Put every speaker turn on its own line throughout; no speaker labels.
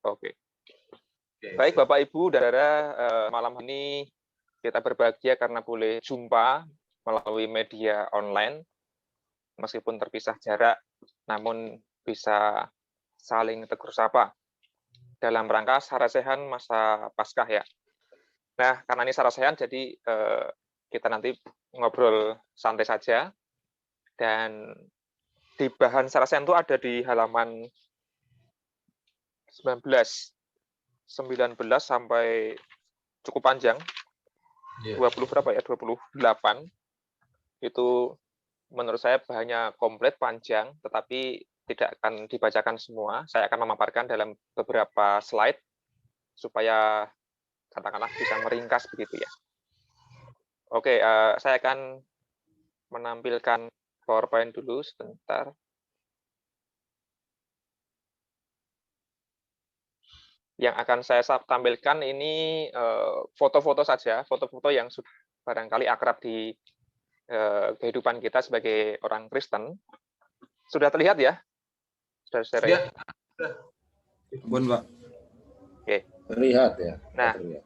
Oke.
Oke,
Baik,
siap.
Bapak Ibu, saudara, malam ini kita berbahagia karena boleh jumpa melalui media online, meskipun terpisah jarak, namun bisa saling tegur sapa dalam rangka Sarasehan masa Paskah ya. Nah, karena ini Sarasehan, jadi kita nanti ngobrol santai saja, dan di bahan Sarasehan itu ada di halaman 19 sampai cukup panjang,
Iya.
20 berapa ya, 28. Itu menurut saya bahannya komplit, panjang, tetapi tidak akan dibacakan semua. Saya akan memaparkan dalam beberapa slide supaya katakanlah bisa meringkas begitu ya. Oke, saya akan menampilkan PowerPoint dulu sebentar. Yang akan saya tampilkan ini foto-foto saja, foto-foto yang sudah barangkali akrab di kehidupan kita sebagai orang Kristen. Sudah terlihat ya, saudara-saudara ya?
Bun, Pak.
Oke.
Terlihat ya.
Nah,
terlihat.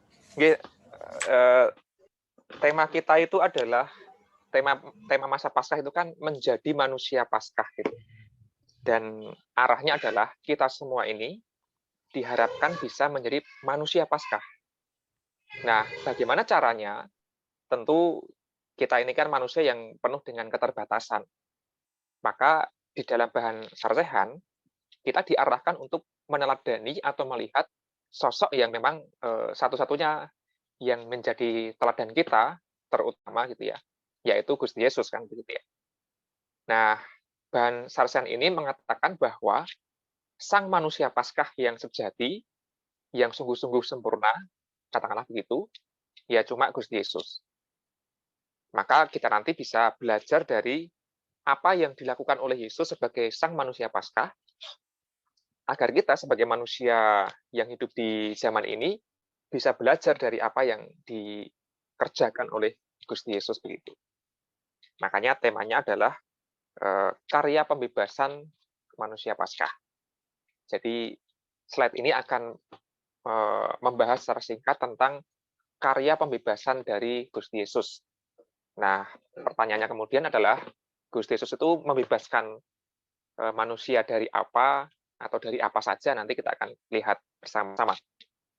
Tema kita itu adalah tema masa Paskah itu kan menjadi manusia Paskah gitu. Dan arahnya adalah kita semua ini diharapkan bisa menjadi manusia Paskah. Nah, bagaimana caranya? Tentu kita ini kan manusia yang penuh dengan keterbatasan. Maka di dalam bahan Sarasehan kita diarahkan untuk meneladani atau melihat sosok yang memang satu-satunya yang menjadi teladan kita terutama gitu ya, yaitu Gusti Yesus kan begitu ya. Nah, bahan Sarasehan ini mengatakan bahwa sang manusia Paskah yang sejati, yang sungguh-sungguh sempurna, katakanlah begitu, ya cuma Gusti Yesus. Maka kita nanti bisa belajar dari apa yang dilakukan oleh Yesus sebagai sang manusia Paskah, agar kita sebagai manusia yang hidup di zaman ini bisa belajar dari apa yang dikerjakan oleh Gusti Yesus begitu. Makanya temanya adalah karya pembebasan manusia Paskah. Jadi slide ini akan membahas secara singkat tentang karya pembebasan dari Gusti Yesus. Nah, pertanyaannya kemudian adalah, Gusti Yesus itu membebaskan manusia dari apa, atau dari apa saja, nanti kita akan lihat bersama-sama.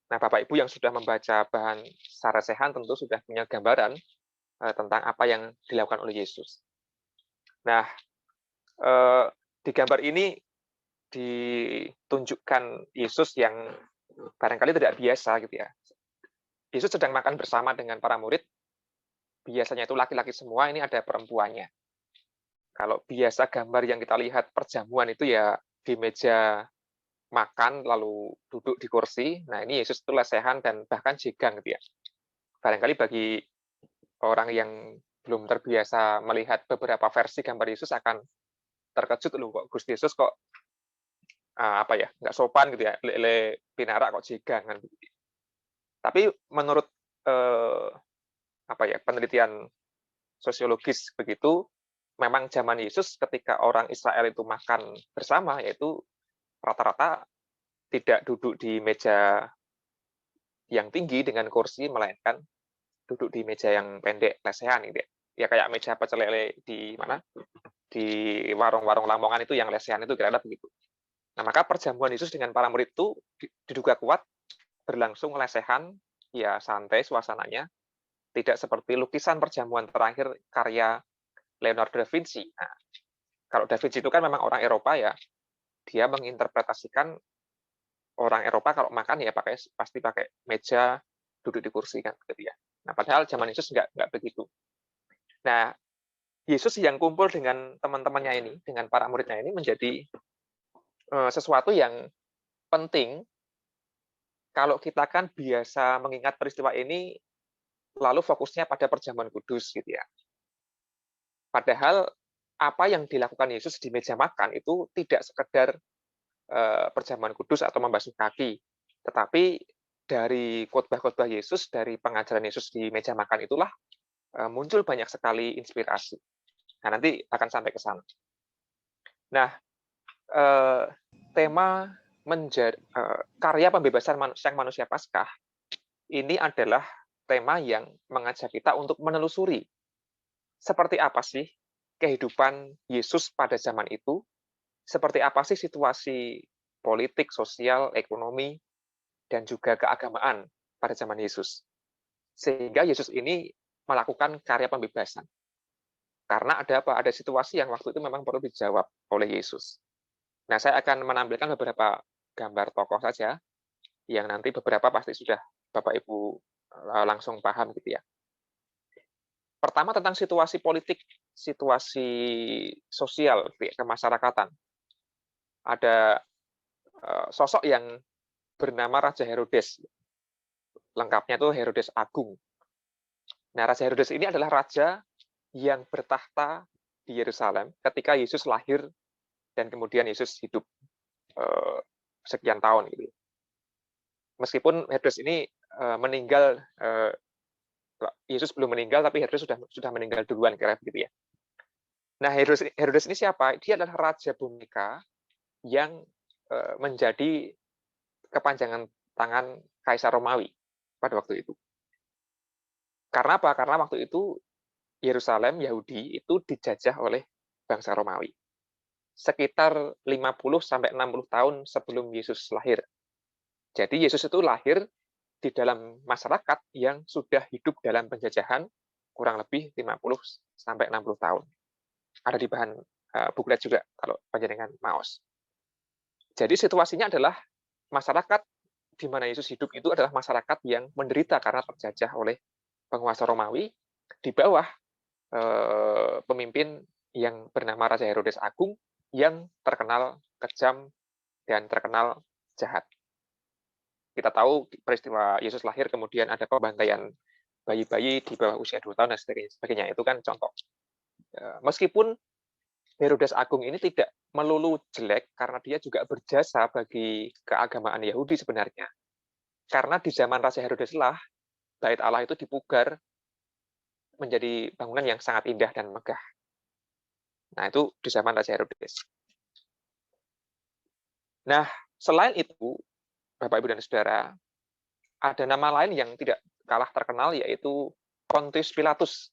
Nah, Bapak Ibu yang sudah membaca bahan Sarasehan tentu sudah punya gambaran tentang apa yang dilakukan oleh Yesus. Nah, di gambar ini ditunjukkan Yesus yang barangkali tidak biasa gitu ya. Yesus sedang makan bersama dengan para murid, biasanya itu laki-laki semua, ini ada perempuannya. Kalau biasa gambar yang kita lihat perjamuan itu ya di meja makan lalu duduk di kursi. Nah, ini Yesus itu lesehan dan bahkan jegang gitu ya. Barangkali bagi orang yang belum terbiasa melihat beberapa versi gambar Yesus akan terkejut, loh kok Gusti Yesus kok apa ya, nggak sopan gitu ya, lele pinara kok jegang kan. Tapi menurut apa ya, penelitian sosiologis begitu, memang zaman Yesus ketika orang Israel itu makan bersama, yaitu rata-rata tidak duduk di meja yang tinggi dengan kursi, melainkan duduk di meja yang pendek, lesehan gitu ya. Ya kayak meja pecel lele di mana? Di warung-warung Lamongan itu yang lesehan itu kira-kira begitu. Nah, maka perjamuan Yesus dengan para murid itu diduga kuat berlangsung lesehan, ya santai suasananya, tidak seperti lukisan perjamuan terakhir karya Leonardo da Vinci. Nah, kalau da Vinci itu kan memang orang Eropa ya, dia menginterpretasikan orang Eropa kalau makan ya pasti pakai meja, duduk di kursi kan gitu ya. Nah, padahal zaman Yesus nggak begitu. Nah, Yesus yang kumpul dengan teman-temannya ini, dengan para muridnya ini menjadi sesuatu yang penting kalau kita kan biasa mengingat peristiwa ini lalu fokusnya pada perjamuan kudus gitu ya. Padahal apa yang dilakukan Yesus di meja makan itu tidak sekedar perjamuan kudus atau membasuh kaki, tetapi dari khotbah-khotbah Yesus, dari pengajaran Yesus di meja makan itulah muncul banyak sekali inspirasi. Nah, nanti akan sampai ke sana. Nah, tema karya pembebasan sang manusia Paskah ini adalah tema yang mengajak kita untuk menelusuri seperti apa sih kehidupan Yesus pada zaman itu, seperti apa sih situasi politik, sosial, ekonomi, dan juga keagamaan pada zaman Yesus. Sehingga Yesus ini melakukan karya pembebasan. Karena ada apa? Ada situasi yang waktu itu memang perlu dijawab oleh Yesus. Nah, saya akan menampilkan beberapa gambar tokoh saja, yang nanti beberapa pasti sudah Bapak Ibu langsung paham gitu ya. Pertama tentang situasi politik, situasi sosial, kemasyarakatan. Ada sosok yang bernama Raja Herodes. Lengkapnya itu Herodes Agung. Nah, Raja Herodes ini adalah raja yang bertahta di Yerusalem ketika Yesus lahir dan kemudian Yesus hidup sekian tahun gitu. Meskipun Herodes ini meninggal, Yesus belum meninggal, tapi Herodes sudah meninggal duluan kira begitu ya. Nah, Herodes ini siapa? Dia adalah raja boneka yang menjadi kepanjangan tangan Kaisar Romawi pada waktu itu. Karena apa? Karena waktu itu Yerusalem, Yahudi, itu dijajah oleh bangsa Romawi. Sekitar 50-60 tahun sebelum Yesus lahir. Jadi Yesus itu lahir di dalam masyarakat yang sudah hidup dalam penjajahan kurang lebih 50-60 tahun. Ada di bahan buklet juga kalau panjenengan maos. Jadi situasinya adalah masyarakat di mana Yesus hidup itu adalah masyarakat yang menderita karena terjajah oleh penguasa Romawi di bawah pemimpin yang bernama Raja Herodes Agung yang terkenal kejam dan terkenal jahat. Kita tahu peristiwa Yesus lahir, kemudian ada pembantaian bayi-bayi di bawah usia 2 tahun dan sebagainya. Itu kan contoh. Meskipun Herodes Agung ini tidak melulu jelek, karena dia juga berjasa bagi keagamaan Yahudi sebenarnya. Karena di zaman Raja Herodes lah, Bait Allah itu dipugar menjadi bangunan yang sangat indah dan megah. Nah, itu di zaman Raja Herodes. Nah, selain itu, Bapak, Ibu, dan Saudara, ada nama lain yang tidak kalah terkenal, yaitu Pontius Pilatus.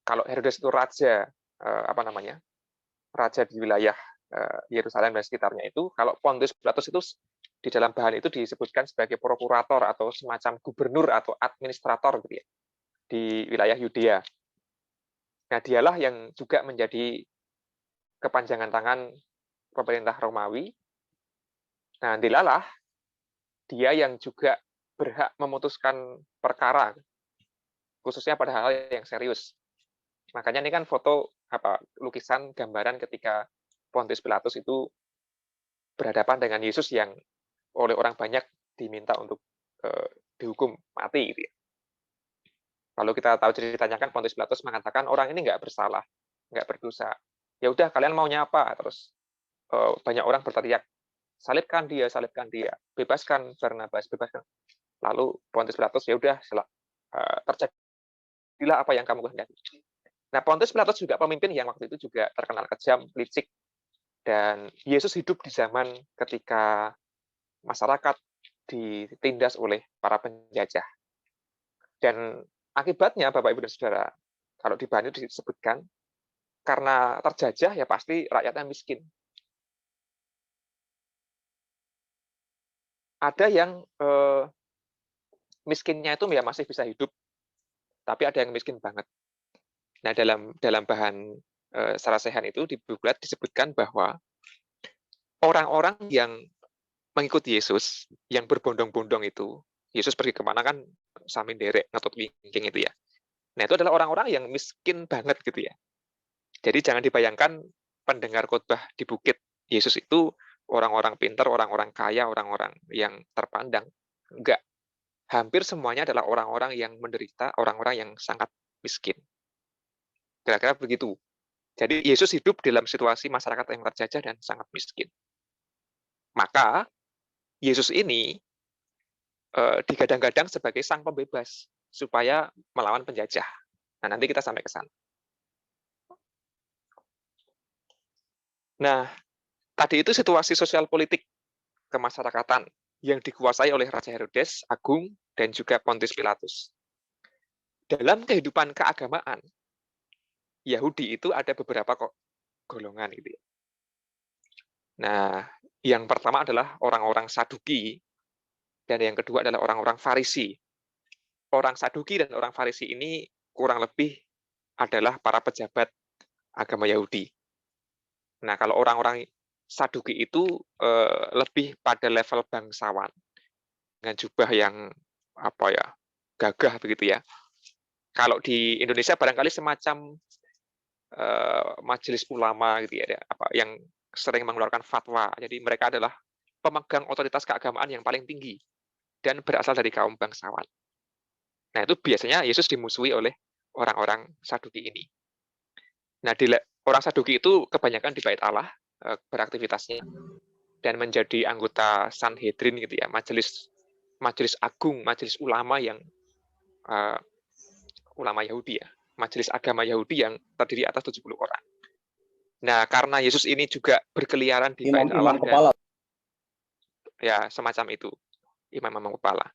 Kalau Herodes itu raja, raja di wilayah Yerusalem dan sekitarnya itu, kalau Pontius Pilatus itu di dalam bahan itu disebutkan sebagai prokurator atau semacam gubernur atau administrator gitu ya, di wilayah Yudea. Nah, dialah yang juga menjadi kepanjangan tangan pemerintah Romawi. Nah, dilalah dia yang juga berhak memutuskan perkara, khususnya pada hal yang serius. Makanya ini kan foto lukisan gambaran ketika Pontius Pilatus itu berhadapan dengan Yesus yang oleh orang banyak diminta untuk dihukum mati gitu ya. Kalau kita tahu ceritanya kan Pontius Pilatus mengatakan orang ini nggak bersalah, nggak berdosa. Ya udah, kalian maunya apa? Terus banyak orang berteriak, salibkan dia, bebaskan Barnabas, bebaskan. Lalu Pontius Pilatus, ya udah, terjadilah apa yang kamu kehendaki. Nah, Pontius Pilatus juga pemimpin yang waktu itu juga terkenal kejam, licik, dan Yesus hidup di zaman ketika masyarakat ditindas oleh para penjajah. Dan akibatnya, Bapak, Ibu, dan Saudara, kalau di bahan itu disebutkan, karena terjajah ya pasti rakyatnya miskin. Ada yang miskinnya itu ya masih bisa hidup, tapi ada yang miskin banget. Nah, dalam bahan Sarasehan itu di buklet disebutkan bahwa orang-orang yang mengikuti Yesus, yang berbondong-bondong itu, Yesus pergi kemana kan sambil derek, ngetut wingking itu ya. Nah, itu adalah orang-orang yang miskin banget gitu ya. Jadi jangan dibayangkan pendengar khotbah di bukit Yesus itu orang-orang pintar, orang-orang kaya, orang-orang yang terpandang. Enggak. Hampir semuanya adalah orang-orang yang menderita, orang-orang yang sangat miskin. Kira-kira begitu. Jadi Yesus hidup dalam situasi masyarakat yang terjajah dan sangat miskin. Maka Yesus ini digadang-gadang sebagai sang pembebas supaya melawan penjajah. Nah, nanti kita sampai ke sana. Nah, Tadi itu situasi sosial politik kemasyarakatan yang dikuasai oleh Raja Herodes Agung dan juga Pontius Pilatus. Dalam kehidupan keagamaan, Yahudi itu ada beberapa golongan gitu ya. Nah, yang pertama adalah orang-orang Saduki, dan yang kedua adalah orang-orang Farisi. Orang Saduki dan orang Farisi ini kurang lebih adalah para pejabat agama Yahudi. Nah, kalau orang-orang Saduki itu lebih pada level bangsawan dengan jubah yang gagah begitu ya. Kalau di Indonesia barangkali semacam majelis ulama gitu ya, yang sering mengeluarkan fatwa. Jadi mereka adalah pemegang otoritas keagamaan yang paling tinggi dan berasal dari kaum bangsawan. Nah, itu biasanya Yesus dimusuhi oleh orang-orang Saduki ini. Nah, orang Saduki itu kebanyakan di Bait Allah beraktivitasnya dan menjadi anggota Sanhedrin gitu ya, majelis agung, majelis ulama yang ulama Yahudi ya, majelis agama Yahudi yang terdiri atas 70 orang. Nah, karena Yesus ini juga berkeliaran di Bait Allah
Imam kepala.
Ya, semacam itu, imam-imam kepala.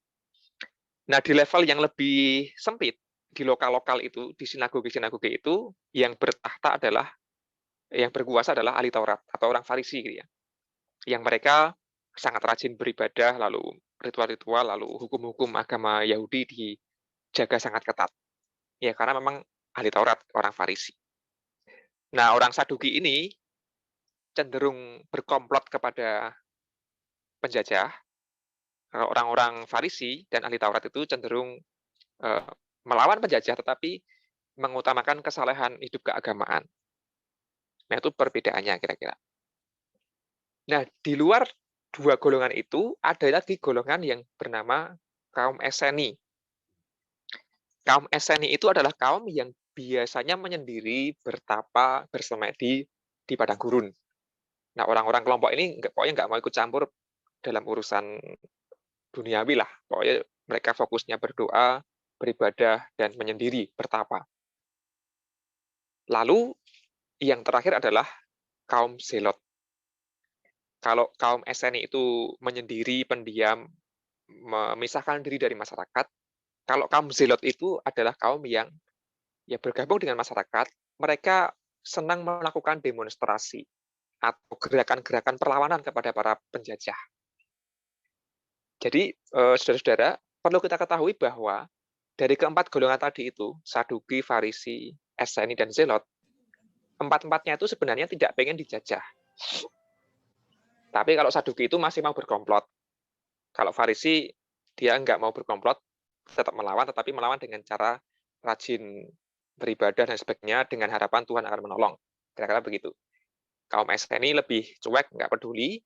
Nah, di level yang lebih sempit, di lokal-lokal itu, di sinagoge-sinagoge itu, yang bertahta adalah, yang berkuasa adalah ahli Taurat atau orang Farisi gitu ya. Yang mereka sangat rajin beribadah, lalu ritual-ritual, lalu hukum-hukum agama Yahudi dijaga sangat ketat. Ya, karena memang ahli Taurat, orang Farisi. Nah, orang Saduki ini cenderung berkomplot kepada penjajah. Orang-orang Farisi dan ahli Taurat itu cenderung melawan penjajah, tetapi mengutamakan kesalehan hidup keagamaan. Nah, itu perbedaannya kira-kira. Nah, di luar dua golongan itu, ada lagi golongan yang bernama kaum Esseni. Kaum Esseni itu adalah kaum yang biasanya menyendiri, bertapa, bersemedi di padang gurun. Nah, orang-orang kelompok ini pokoknya nggak mau ikut campur dalam urusan duniawi lah. Pokoknya mereka fokusnya berdoa, beribadah, dan menyendiri, bertapa. Lalu yang terakhir adalah kaum Zelot. Kalau kaum Esseni itu menyendiri, pendiam, memisahkan diri dari masyarakat, kalau kaum Zelot itu adalah kaum yang ya bergabung dengan masyarakat, mereka senang melakukan demonstrasi atau gerakan-gerakan perlawanan kepada para penjajah. Jadi, saudara-saudara, perlu kita ketahui bahwa dari keempat golongan tadi itu, Saduki, Farisi, Esseni, dan Zelot, empat-empatnya itu sebenarnya tidak pengen dijajah. Tapi kalau Saduki itu masih mau berkomplot. Kalau Farisi, dia nggak mau berkomplot, tetap melawan, tetapi melawan dengan cara rajin beribadah dan sebagainya, dengan harapan Tuhan akan menolong. Kira-kira begitu. Kaum Esseni lebih cuek, nggak peduli.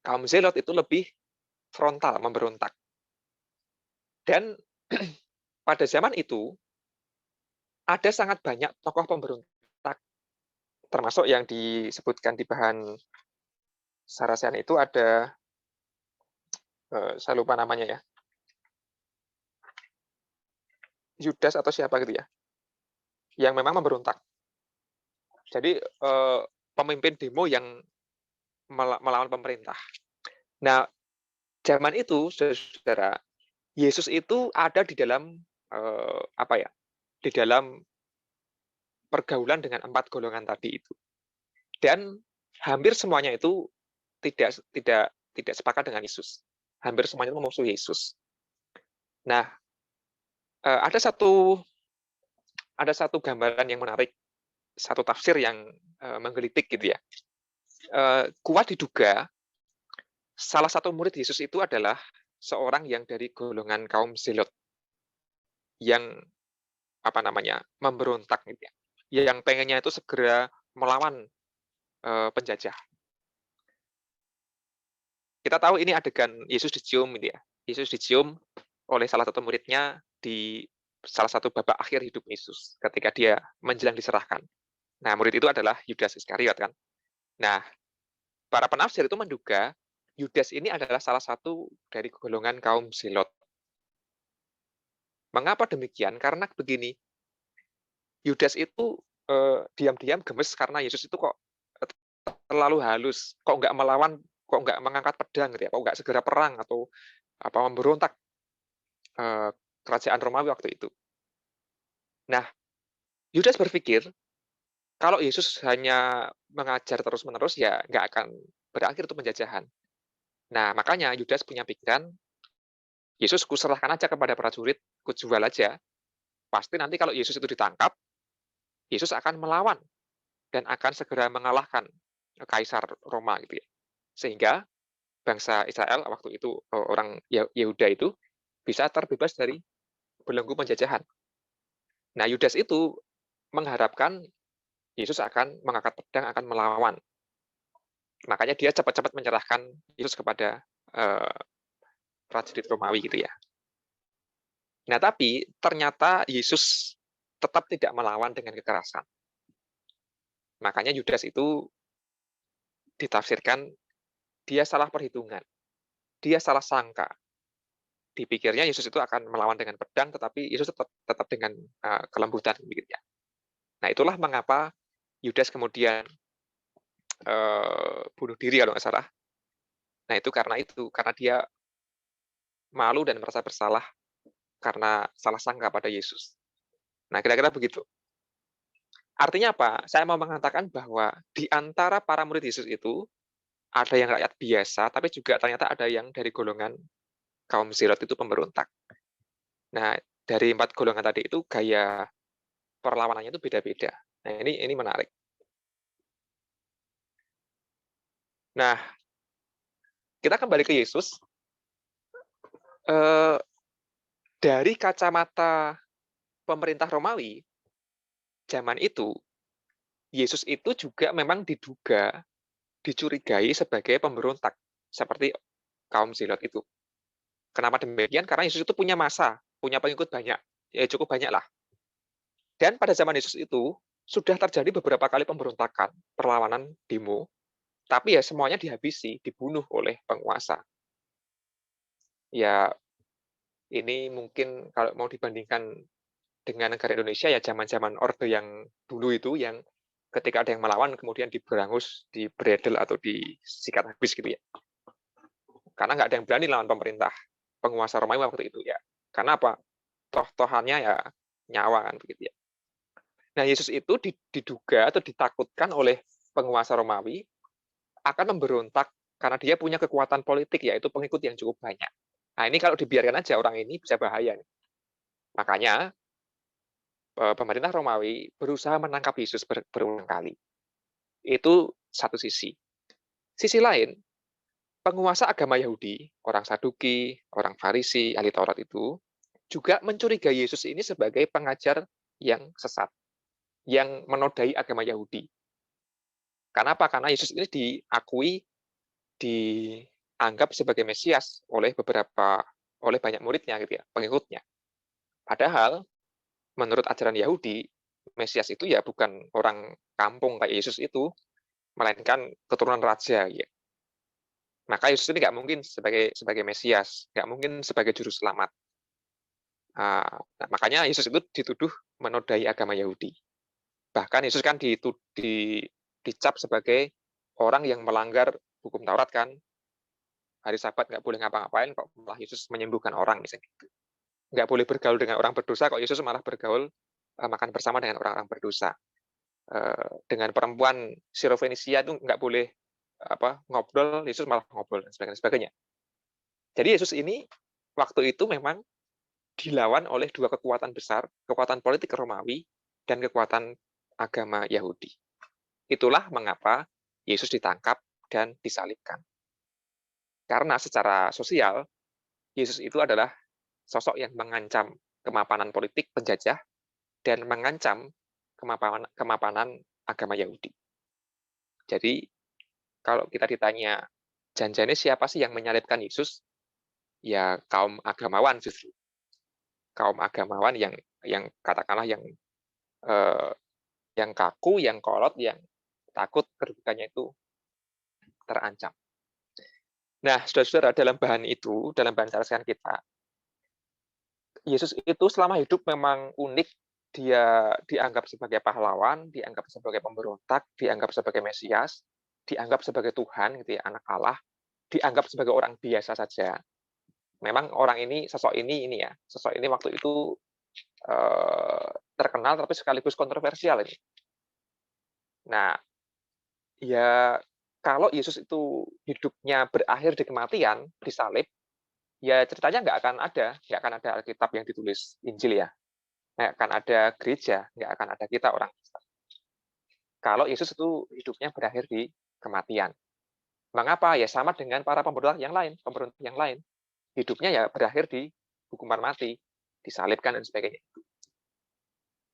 Kaum Zelot itu lebih frontal, memberontak. Dan pada zaman itu, ada sangat banyak tokoh pemberontak, termasuk yang disebutkan di bahan Saracen itu ada, saya lupa namanya ya, Yudas atau siapa gitu ya, yang memang memberontak. Jadi pemimpin demo yang melawan pemerintah. Nah, zaman itu, saudara, Yesus itu ada di dalam di dalam pergaulan dengan empat golongan tadi itu. Dan hampir semuanya itu tidak sepakat dengan Yesus. Hampir semuanya itu memusuhi Yesus. Nah, ada satu gambaran yang menarik, satu tafsir yang menggelitik gitu ya. Kuat diduga salah satu murid Yesus itu adalah seorang yang dari golongan kaum Zelot, yang memberontak gitu ya, yang pengennya itu segera melawan penjajah. Kita tahu ini adegan Yesus dicium gitu ya. Yesus dicium oleh salah satu muridnya di salah satu babak akhir hidup Yesus ketika dia menjelang diserahkan. Nah, murid itu adalah Yudas Iskariot kan. Nah, para penafsir itu menduga Yudas ini adalah salah satu dari golongan kaum Zelot. Mengapa demikian? Karena begini, Yudas itu diam-diam gemes karena Yesus itu kok terlalu halus, kok nggak melawan, kok nggak mengangkat pedang gitu ya, kok nggak segera perang atau memberontak kerajaan Romawi waktu itu. Nah, Yudas berpikir kalau Yesus hanya mengajar terus-menerus ya nggak akan berakhir itu penjajahan. Nah, makanya Yudas punya pikiran, Yesus kuserahkan aja kepada prajurit, kujual aja. Pasti nanti kalau Yesus itu ditangkap, Yesus akan melawan dan akan segera mengalahkan Kaisar Roma gitu ya. Sehingga bangsa Israel waktu itu orang Yehuda itu bisa terbebas dari belenggu penjajahan. Nah, Yudas itu mengharapkan Yesus akan mengangkat pedang, akan melawan. Makanya dia cepat-cepat menyerahkan Yesus kepada prajurit Romawi gitu ya. Nah, tapi ternyata Yesus tetap tidak melawan dengan kekerasan. Makanya Yudas itu ditafsirkan dia salah perhitungan, dia salah sangka. Dipikirnya Yesus itu akan melawan dengan pedang, tetapi Yesus tetap dengan kelembutan begitu ya. Nah, itulah mengapa Yudas kemudian bunuh diri kalau nggak salah. Nah, itu karena dia malu dan merasa bersalah karena salah sangka pada Yesus. Nah, kira-kira begitu. Artinya apa? Saya mau mengatakan bahwa di antara para murid Yesus itu ada yang rakyat biasa, tapi juga ternyata ada yang dari golongan kaum Zilot itu pemberontak. Nah, dari 4 golongan tadi itu gaya perlawanannya itu beda-beda. Nah, ini menarik. Nah, kita kembali ke Yesus. Dari kacamata pemerintah Romawi, zaman itu, Yesus itu juga memang diduga, dicurigai sebagai pemberontak, seperti kaum Zilot itu. Kenapa demikian? Karena Yesus itu punya massa, punya pengikut banyak, ya cukup banyak lah. Dan pada zaman Yesus itu, sudah terjadi beberapa kali pemberontakan, perlawanan, demo, tapi ya semuanya dihabisi, dibunuh oleh penguasa. Ya, ini mungkin kalau mau dibandingkan dengan negara Indonesia ya zaman-zaman Orde yang dulu itu, yang ketika ada yang melawan kemudian diberangus, dibredel atau disikat habis gitu ya. Karena nggak ada yang berani lawan pemerintah penguasa Romawi waktu itu ya. Karena apa? Toh-tohannya ya nyawa kan begitu ya. Nah, Yesus itu diduga atau ditakutkan oleh penguasa Romawi akan memberontak karena dia punya kekuatan politik, yaitu pengikut yang cukup banyak. Nah, ini kalau dibiarkan aja orang ini bisa bahaya. Makanya pemerintah Romawi berusaha menangkap Yesus berulang kali. Itu satu sisi. Sisi lain, penguasa agama Yahudi, orang Saduki, orang Farisi, ahli Taurat itu, juga mencurigai Yesus ini sebagai pengajar yang sesat, yang menodai agama Yahudi. Karena apa? Karena Yesus ini dianggap sebagai Mesias oleh banyak muridnya gitu ya, pengikutnya. Padahal menurut ajaran Yahudi, Mesias itu ya bukan orang kampung kayak Yesus itu, melainkan keturunan raja ya. Maka Yesus ini nggak mungkin sebagai Mesias, nggak mungkin sebagai juru selamat. Nah, makanya Yesus itu dituduh menodai agama Yahudi. Bahkan Yesus kan dicap sebagai orang yang melanggar hukum Taurat kan. Hari Sabat nggak boleh ngapa-ngapain, kok malah Yesus menyembuhkan orang misalnya gitu. Nggak boleh bergaul dengan orang berdosa, kok Yesus malah bergaul makan bersama dengan orang-orang berdosa. Dengan perempuan Sirofenisia itu nggak boleh ngobrol, Yesus malah ngobrol dan sebagainya. Jadi Yesus ini waktu itu memang dilawan oleh dua kekuatan besar, kekuatan politik Romawi dan kekuatan agama Yahudi. Itulah mengapa Yesus ditangkap dan disalibkan. Karena secara sosial, Yesus itu adalah sosok yang mengancam kemapanan politik penjajah dan mengancam kemapanan agama Yahudi. Jadi, kalau kita ditanya, janjinya siapa sih yang menyalibkan Yesus? Ya, kaum agamawan justru. Kaum agamawan yang katakanlah yang kaku, yang kolot, yang takut kedudukannya itu terancam. Nah, saudara-saudara, dalam bahan catatan kita, Yesus itu selama hidup memang unik. Dia dianggap sebagai pahlawan, dianggap sebagai pemberontak, dianggap sebagai Mesias, dianggap sebagai Tuhan gitu ya, anak Allah, dianggap sebagai orang biasa saja. Memang sosok ini ya, sosok ini waktu itu terkenal tapi sekaligus kontroversial ini. Nah, ya kalau Yesus itu hidupnya berakhir di kematian, disalib, ya ceritanya nggak akan ada Alkitab yang ditulis Injil ya, nggak akan ada gereja, nggak akan ada kita orang Kristen. Kalau Yesus itu hidupnya berakhir di kematian. Mengapa? Ya sama dengan para pemberontak yang lain. Hidupnya ya berakhir di hukuman mati, disalibkan dan sebagainya.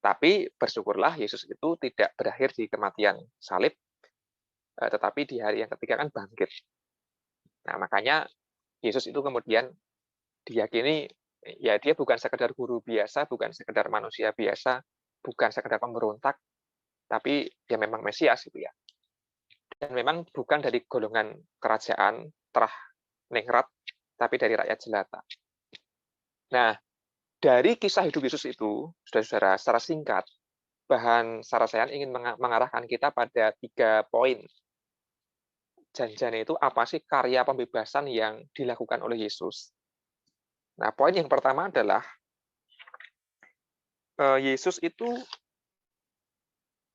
Tapi bersyukurlah Yesus itu tidak berakhir di kematian salib, tetapi di hari yang ketiga kan bangkit. Nah, makanya Yesus itu kemudian diyakini ya dia bukan sekedar guru biasa, bukan sekedar manusia biasa, bukan sekedar pemberontak, tapi ya memang Mesias gitu ya. Dan memang bukan dari golongan kerajaan terah ningrat, tapi dari rakyat jelata. Nah, dari kisah hidup Yesus itu, saudara-saudara, secara singkat, bahan Saracen ingin mengarahkan kita pada 3 poin. Janjinya itu apa sih karya pembebasan yang dilakukan oleh Yesus? Nah, poin yang pertama adalah Yesus itu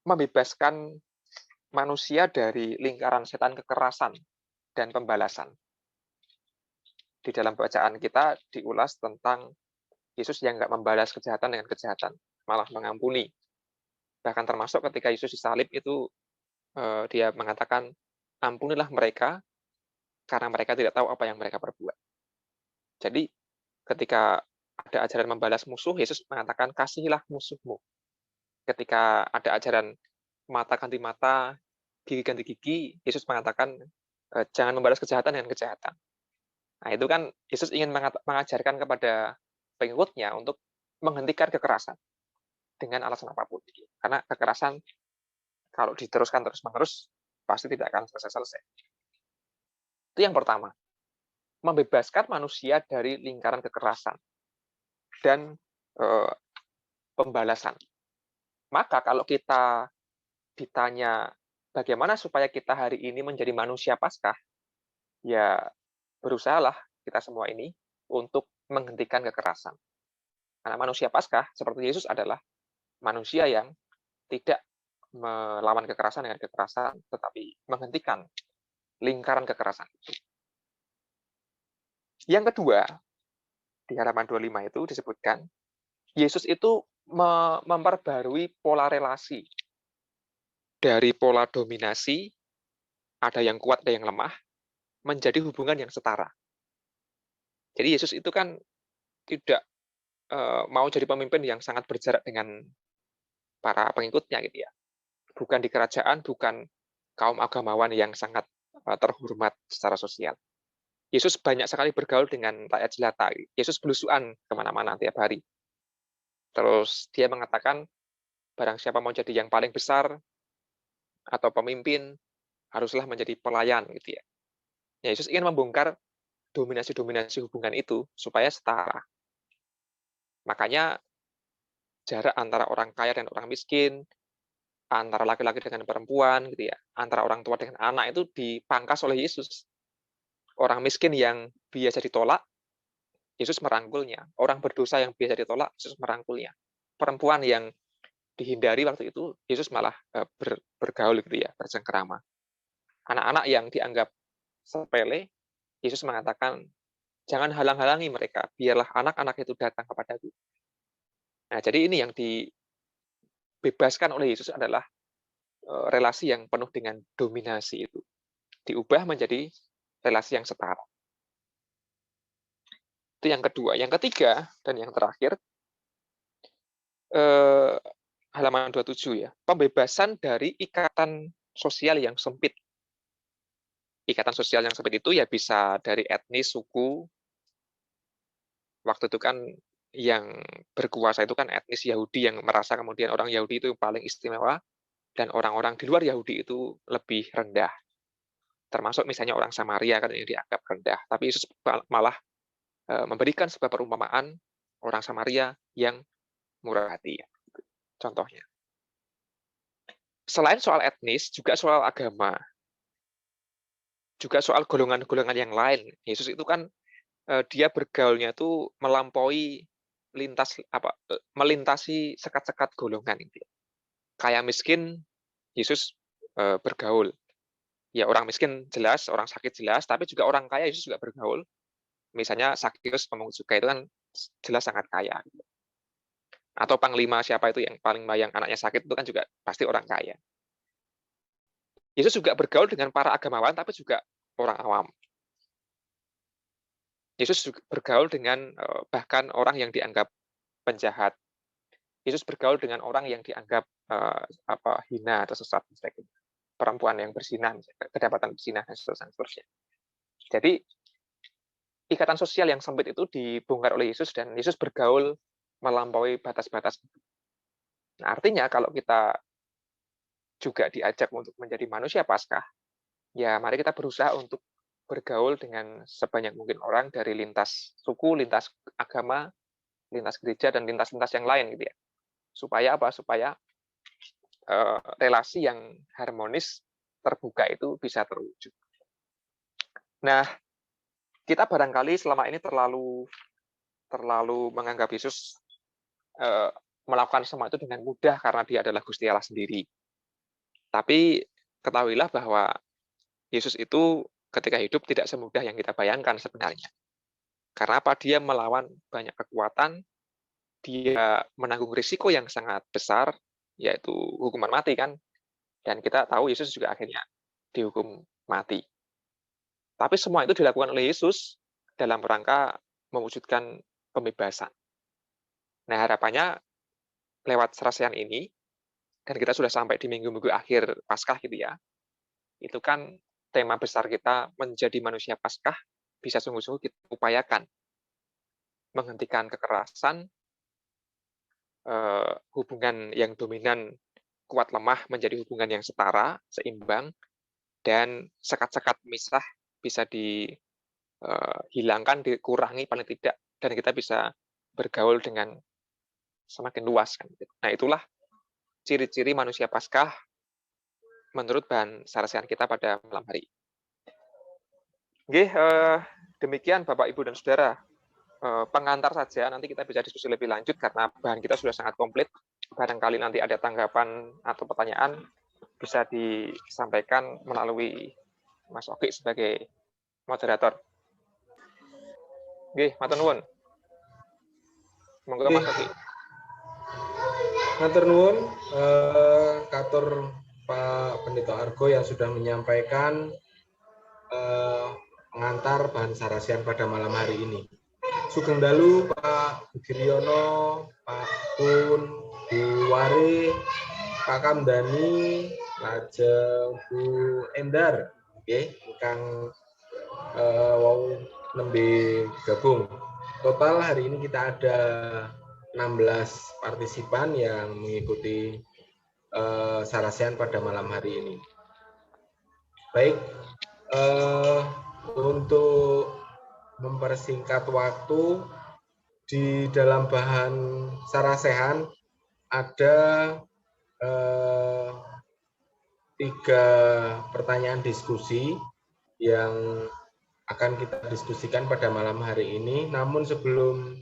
membebaskan manusia dari lingkaran setan kekerasan dan pembalasan. Di dalam bacaan kita diulas tentang Yesus yang nggak membalas kejahatan dengan kejahatan, malah mengampuni. Bahkan termasuk ketika Yesus disalib itu dia mengatakan, ampunilah mereka karena mereka tidak tahu apa yang mereka perbuat. Jadi ketika ada ajaran membalas musuh, Yesus mengatakan, kasihilah musuhmu. Ketika ada ajaran mata ganti mata, gigi ganti gigi, Yesus mengatakan, jangan membalas kejahatan dengan kejahatan. Nah, itu kan Yesus ingin mengajarkan kepada pengikutnya untuk menghentikan kekerasan dengan alasan apapun. Karena kekerasan kalau diteruskan terus-menerus, pasti tidak akan selesai-selesai. Itu yang pertama. Membebaskan manusia dari lingkaran kekerasan dan pembalasan. Maka kalau kita ditanya bagaimana supaya kita hari ini menjadi manusia Paskah, ya berusahalah kita semua ini untuk menghentikan kekerasan. Karena manusia Paskah seperti Yesus adalah manusia yang tidak melawan kekerasan dengan kekerasan, tetapi menghentikan lingkaran kekerasan itu. Yang kedua, di halaman 25 itu disebutkan, Yesus itu memperbarui pola relasi. Dari pola dominasi, ada yang kuat, ada yang lemah, menjadi hubungan yang setara. Jadi Yesus itu kan tidak mau jadi pemimpin yang sangat berjarak dengan para pengikutnya gitu ya. Bukan di kerajaan, bukan kaum agamawan yang sangat terhormat secara sosial. Yesus banyak sekali bergaul dengan rakyat jelata. Yesus belusuan kemana-mana tiap hari. Terus dia mengatakan, barang siapa mau jadi yang paling besar atau pemimpin, haruslah menjadi pelayan gitu ya. Yesus ingin membongkar dominasi-dominasi hubungan itu supaya setara. Makanya jarak antara orang kaya dan orang miskin, antara laki-laki dengan perempuan gitu ya, antara orang tua dengan anak itu dipangkas oleh Yesus. Orang miskin yang biasa ditolak, Yesus merangkulnya. Orang berdosa yang biasa ditolak, Yesus merangkulnya. Perempuan yang dihindari waktu itu, Yesus malah bergaul gitu ya, bercengkerama. Anak-anak yang dianggap sepele, Yesus mengatakan, jangan halang-halangi mereka, biarlah anak-anak itu datang kepadaku. Nah, jadi ini yang dibebaskan oleh Yesus adalah relasi yang penuh dengan dominasi itu. Diubah menjadi relasi yang setara. Itu yang kedua. Yang ketiga, dan yang terakhir, halaman 27 ya, pembebasan dari ikatan sosial yang sempit. Ikatan sosial yang sempit itu ya bisa dari etnis, suku. Waktu itu kan yang berkuasa itu kan etnis Yahudi yang merasa kemudian orang Yahudi itu yang paling istimewa, dan orang-orang di luar Yahudi itu lebih rendah. Termasuk misalnya orang Samaria kan yang dianggap rendah. Tapi Yesus malah memberikan sebuah perumpamaan orang Samaria yang murah hati. Contohnya. Selain soal etnis, juga soal agama. juga soal golongan-golongan yang lain. Yesus itu kan dia bergaulnya itu melampaui melintasi sekat-sekat golongan gitu ya. Kaya miskin, Yesus bergaul. Ya orang miskin jelas, orang sakit jelas, tapi juga orang kaya Yesus juga bergaul. Misalnya Sakeus pemungut cukai itu kan jelas sangat kaya. Atau panglima siapa itu yang paling bayang anaknya sakit itu kan juga pasti orang kaya. Yesus juga bergaul dengan para agamawan tapi juga orang awam. Yesus juga bergaul dengan bahkan orang yang dianggap penjahat. Yesus bergaul dengan orang yang dianggap hina atau sesat, perempuan yang berzina, kedapatan berzina dan seterusnya. Jadi ikatan sosial yang sempit itu dibongkar oleh Yesus dan Yesus bergaul melampaui batas-batas. Nah, artinya kalau kita juga diajak untuk menjadi manusia Paskah, ya mari kita berusaha untuk bergaul dengan sebanyak mungkin orang dari lintas suku, lintas agama, lintas gereja, dan lintas-lintas yang lain gitu ya. Supaya apa? Supaya relasi yang harmonis, terbuka itu bisa terwujud. Nah, kita barangkali selama ini terlalu menganggap Yesus melakukan semua itu dengan mudah karena dia adalah Gusti Allah sendiri. Tapi ketahuilah bahwa Yesus itu ketika hidup tidak semudah yang kita bayangkan sebenarnya. Karena apa? Dia melawan banyak kekuatan, dia menanggung risiko yang sangat besar, yaitu hukuman mati kan. Dan kita tahu Yesus juga akhirnya dihukum mati. Tapi semua itu dilakukan oleh Yesus dalam rangka mewujudkan pembebasan. Nah, harapannya lewat serasian ini, dan kita sudah sampai di minggu-minggu akhir Paskah gitu ya, itu kan tema besar kita menjadi manusia Paskah, bisa sungguh-sungguh kita upayakan menghentikan kekerasan, hubungan yang dominan kuat lemah menjadi hubungan yang setara, seimbang, dan sekat-sekat misah bisa dihilangkan, dikurangi paling tidak, dan kita bisa bergaul dengan semakin luas kan. Nah, itulah ciri-ciri manusia Paskah menurut bahan sarasian kita pada malam hari. Oke, demikian Bapak, Ibu, dan Saudara. Pengantar saja, nanti kita bisa diskusi lebih lanjut karena bahan kita sudah sangat komplit. Barangkali nanti ada tanggapan atau pertanyaan bisa disampaikan melalui Mas Oki sebagai moderator. Oke, matur nuwun. Monggo Mas Oki.
Matur nuwun, katur Pak Pendeta Argo yang sudah menyampaikan pengantar bahan sarasian pada malam hari ini. Sugeng dalu Pak Giryono, Pak Kun, Bu Wari, Pak Kamdani, lajeng Bu Endar, nggih, ingkang wau nembe gabung. Total hari ini kita ada 16 partisipan yang mengikuti sarasian pada malam hari ini. Baik, untuk mempersingkat waktu, di dalam bahan sarasehan ada 3 pertanyaan diskusi yang akan kita diskusikan pada malam hari ini. Namun sebelum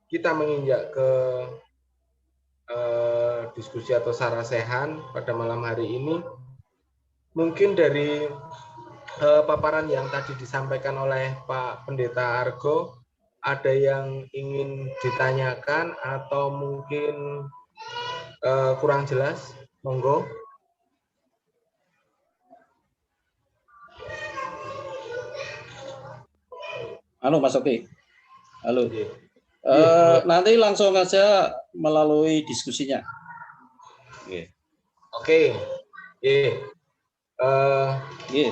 kita menginjak ke diskusi atau sarasehan pada malam hari ini, mungkin dari paparan yang tadi disampaikan oleh Pak Pendeta Argo, ada yang ingin ditanyakan atau mungkin kurang jelas? Monggo.
Halo Mas Oki. Halo. Nanti langsung aja melalui diskusinya.
Oke.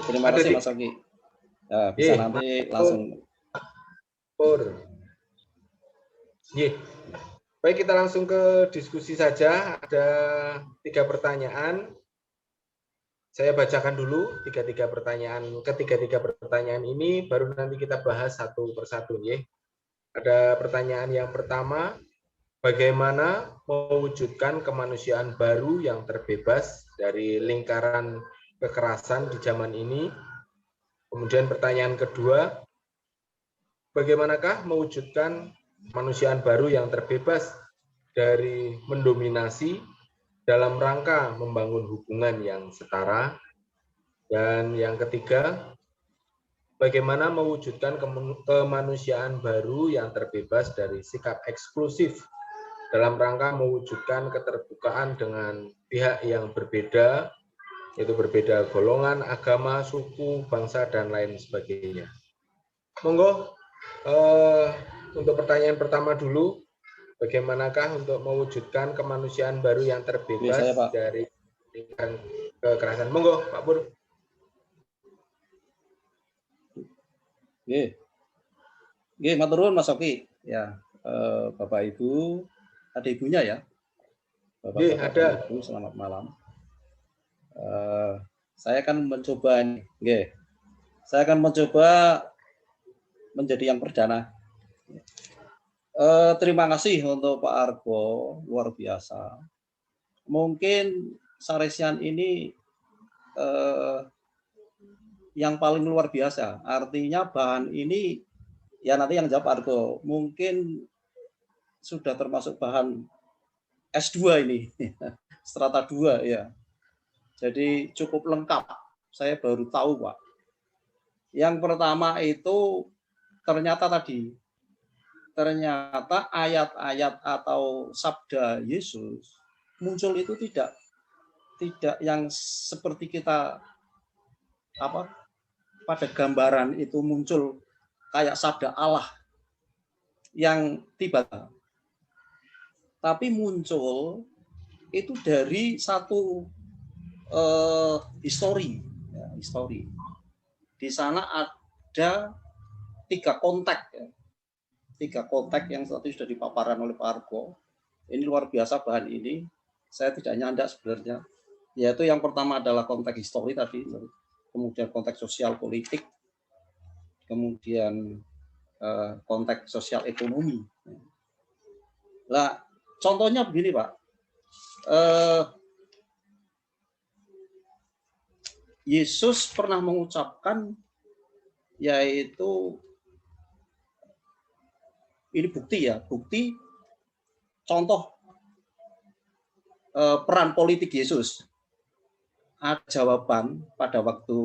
Terima kasih Mas Oki. Bisa nanti langsung.
Baik, kita langsung ke diskusi saja. Ada 3 pertanyaan. Saya bacakan dulu ketiga pertanyaan ini, baru nanti kita bahas satu persatu. Ada pertanyaan yang pertama, bagaimana mewujudkan kemanusiaan baru yang terbebas dari lingkaran kekerasan di zaman ini? Kemudian pertanyaan kedua, bagaimanakah mewujudkan kemanusiaan baru yang terbebas dari mendominasi dalam rangka membangun hubungan yang setara? Dan yang ketiga, bagaimana mewujudkan kemanusiaan baru yang terbebas dari sikap eksklusif dalam rangka mewujudkan keterbukaan dengan pihak yang berbeda, yaitu berbeda golongan, agama, suku, bangsa, dan lain sebagainya. Monggo, untuk pertanyaan pertama dulu, bagaimanakah untuk mewujudkan kemanusiaan baru yang terbebas dari kekerasan? Monggo, Pak Pur.
Oke, matur nuwun Mas Oki. Ya, Bapak Ibu, ada ibunya ya? Bapak
ada.
Ibu, selamat malam. Saya akan mencoba saya akan mencoba menjadi yang perdana. Terima kasih untuk Pak Argo, luar biasa. Mungkin Saresian ini yang paling luar biasa. Artinya bahan ini, ya nanti yang jawab Argo, mungkin sudah termasuk bahan S2 ini, strata 2 ya. Jadi cukup lengkap. Saya baru tahu, Pak. Yang pertama itu ternyata ayat-ayat atau sabda Yesus muncul itu tidak yang seperti kita pada gambaran itu muncul kayak sabda Allah yang tiba-tiba, tapi muncul itu dari satu histori. Di sana ada 3 konteks ya. 3 konteks yang tadi sudah dipaparkan oleh Pak Argo. Ini luar biasa bahan ini. Saya tidak nyandak sebenarnya. Yaitu yang pertama adalah konteks histori tadi, kemudian konteks sosial politik, kemudian konteks sosial ekonomi. Nah, contohnya begini, Pak. Yesus pernah mengucapkan, yaitu ini bukti contoh peran politik Yesus. Ada jawaban pada waktu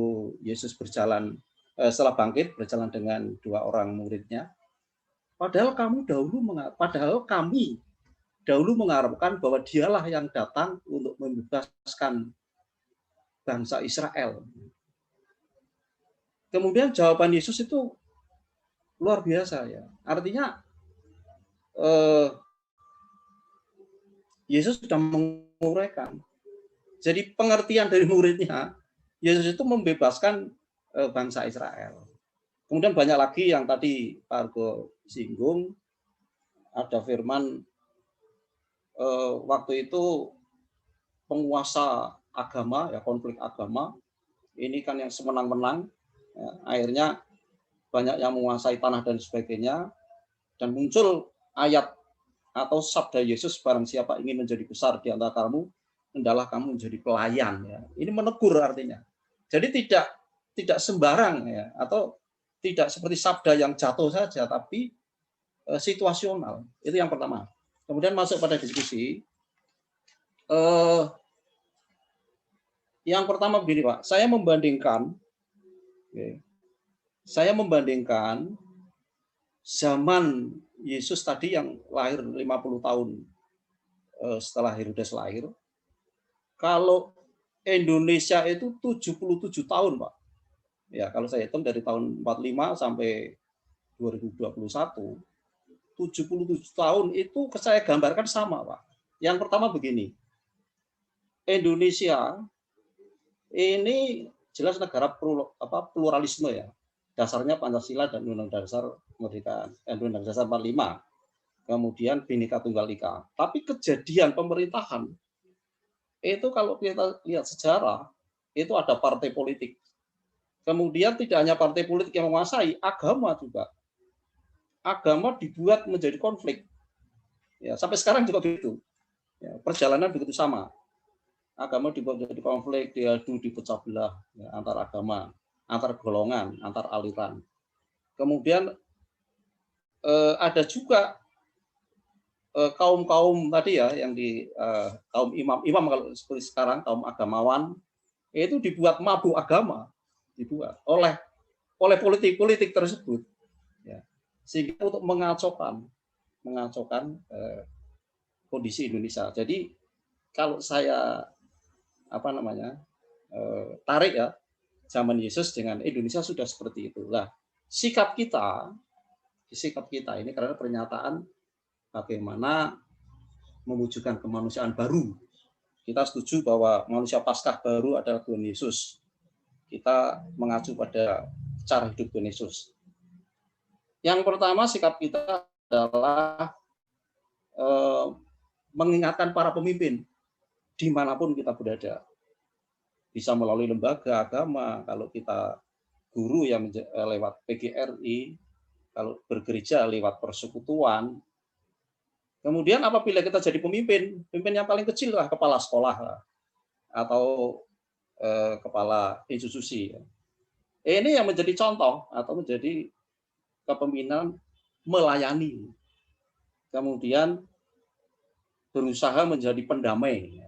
Yesus berjalan setelah bangkit, berjalan dengan 2 orang muridnya. Padahal kami dahulu mengharapkan bahwa dialah yang datang untuk membebaskan bangsa Israel. Kemudian jawaban Yesus itu luar biasa ya. Artinya Yesus sudah menguraikan. Jadi pengertian dari muridnya, Yesus itu membebaskan bangsa Israel. Kemudian banyak lagi yang tadi Pak Argo singgung, ada firman waktu itu penguasa agama, ya konflik agama, ini kan yang semenang-menang, ya, akhirnya banyak yang menguasai tanah dan sebagainya, dan muncul ayat atau sabda Yesus, barang siapa ingin menjadi besar di antara kamu, hendaklah kamu menjadi pelayan. Ya. Ini menegur artinya. Jadi tidak sembarang ya, atau tidak seperti sabda yang jatuh saja, tapi situasional. Itu yang pertama. Kemudian masuk pada diskusi. Yang pertama begini, Pak. Saya membandingkan zaman Yesus tadi yang lahir 50 tahun setelah Herodes lahir. Kalau Indonesia itu 77 tahun, Pak. Ya, kalau saya hitung dari tahun 45 sampai 2021, 77 tahun itu saya gambarkan sama, Pak. Yang pertama begini. Indonesia ini jelas negara pluralisme ya. Dasarnya Pancasila dan Undang-Undang Dasar Kemerdekaan, Undang-Undang Dasar 45. Kemudian Bhinneka Tunggal Ika. Tapi kejadian pemerintahan itu kalau kita lihat sejarah, itu ada partai politik. Kemudian tidak hanya partai politik yang menguasai, agama juga. Agama dibuat menjadi konflik. Ya, sampai sekarang juga begitu. Ya, perjalanan begitu sama. Agama dibuat menjadi konflik, diadu, dipecah belah ya, antar agama. antar golongan, antar aliran. Kemudian ada juga kaum-kaum tadi ya, yang di kaum imam kalau seperti sekarang, kaum agamawan, itu dibuat mabuk agama, dibuat oleh politik tersebut, ya. Sehingga untuk mengacaukan kondisi Indonesia. Jadi kalau saya tarik ya, zaman Yesus dengan Indonesia sudah seperti itu. Lah, sikap kita ini karena pernyataan bagaimana mewujudkan kemanusiaan baru. Kita setuju bahwa manusia Paskah baru adalah Tuhan Yesus. Kita mengacu pada cara hidup Tuhan Yesus. Yang pertama, sikap kita adalah mengingatkan para pemimpin dimanapun kita berada. Bisa melalui lembaga agama, kalau kita guru yang lewat PGRI, kalau bergereja lewat persekutuan. Kemudian apabila kita jadi pemimpin yang paling kecil lah kepala sekolah lah, atau kepala institusi. Ini yang menjadi contoh atau menjadi kepemimpinan melayani. Kemudian berusaha menjadi pendamai.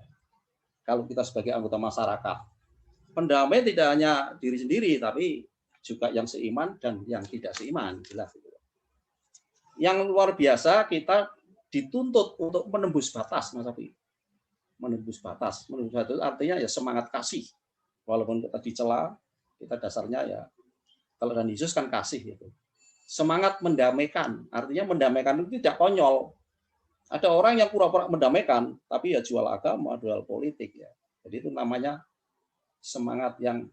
Kalau kita sebagai anggota masyarakat, pendamai tidak hanya diri sendiri, tapi juga yang seiman dan yang tidak seiman, jelas. Yang luar biasa, kita dituntut untuk menembus batas, Mas Afi. Menembus batas itu artinya ya semangat kasih. Walaupun kita dicela, kita dasarnya ya, kalau dan Yesus kan kasih gitu. Semangat mendamaikan, artinya mendamaikan itu tidak konyol. Ada orang yang pura-pura mendamaikan, tapi ya jual agama, jual politik ya. Jadi itu namanya semangat yang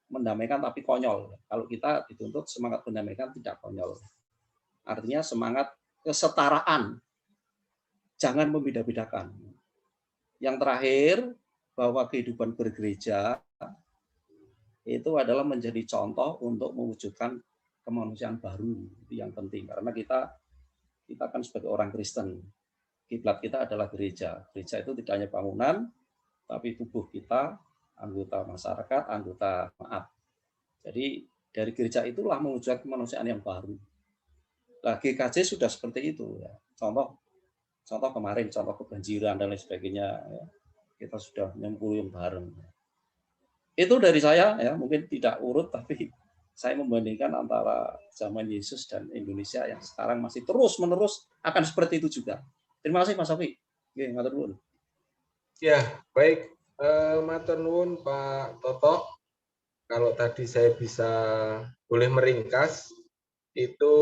mendamaikan tapi konyol. Kalau kita dituntut semangat mendamaikan tidak konyol. Artinya semangat kesetaraan. Jangan membeda-bedakan. Yang terakhir, bahwa kehidupan bergereja itu adalah menjadi contoh untuk mewujudkan kemanusiaan baru. Itu yang penting. Karena kita kan sebagai orang Kristen, kiblat kita adalah gereja. Gereja itu tidak hanya bangunan, tapi tubuh kita, anggota masyarakat, Jadi dari gereja itulah mewujudkan kemanusiaan yang baru. Nah, GKJ sudah seperti itu. Ya. Contoh kemarin, contoh kebanjiran dan lain sebagainya. Ya. Kita sudah nyempulin bareng. Itu dari saya, ya mungkin tidak urut, tapi saya membandingkan antara zaman Yesus dan Indonesia yang sekarang masih terus-menerus akan seperti itu juga. Terima kasih Mas Sofi. Matur nuwun.
Ya, baik. Matur nuwun Pak Toto. Kalau tadi saya bisa boleh meringkas, itu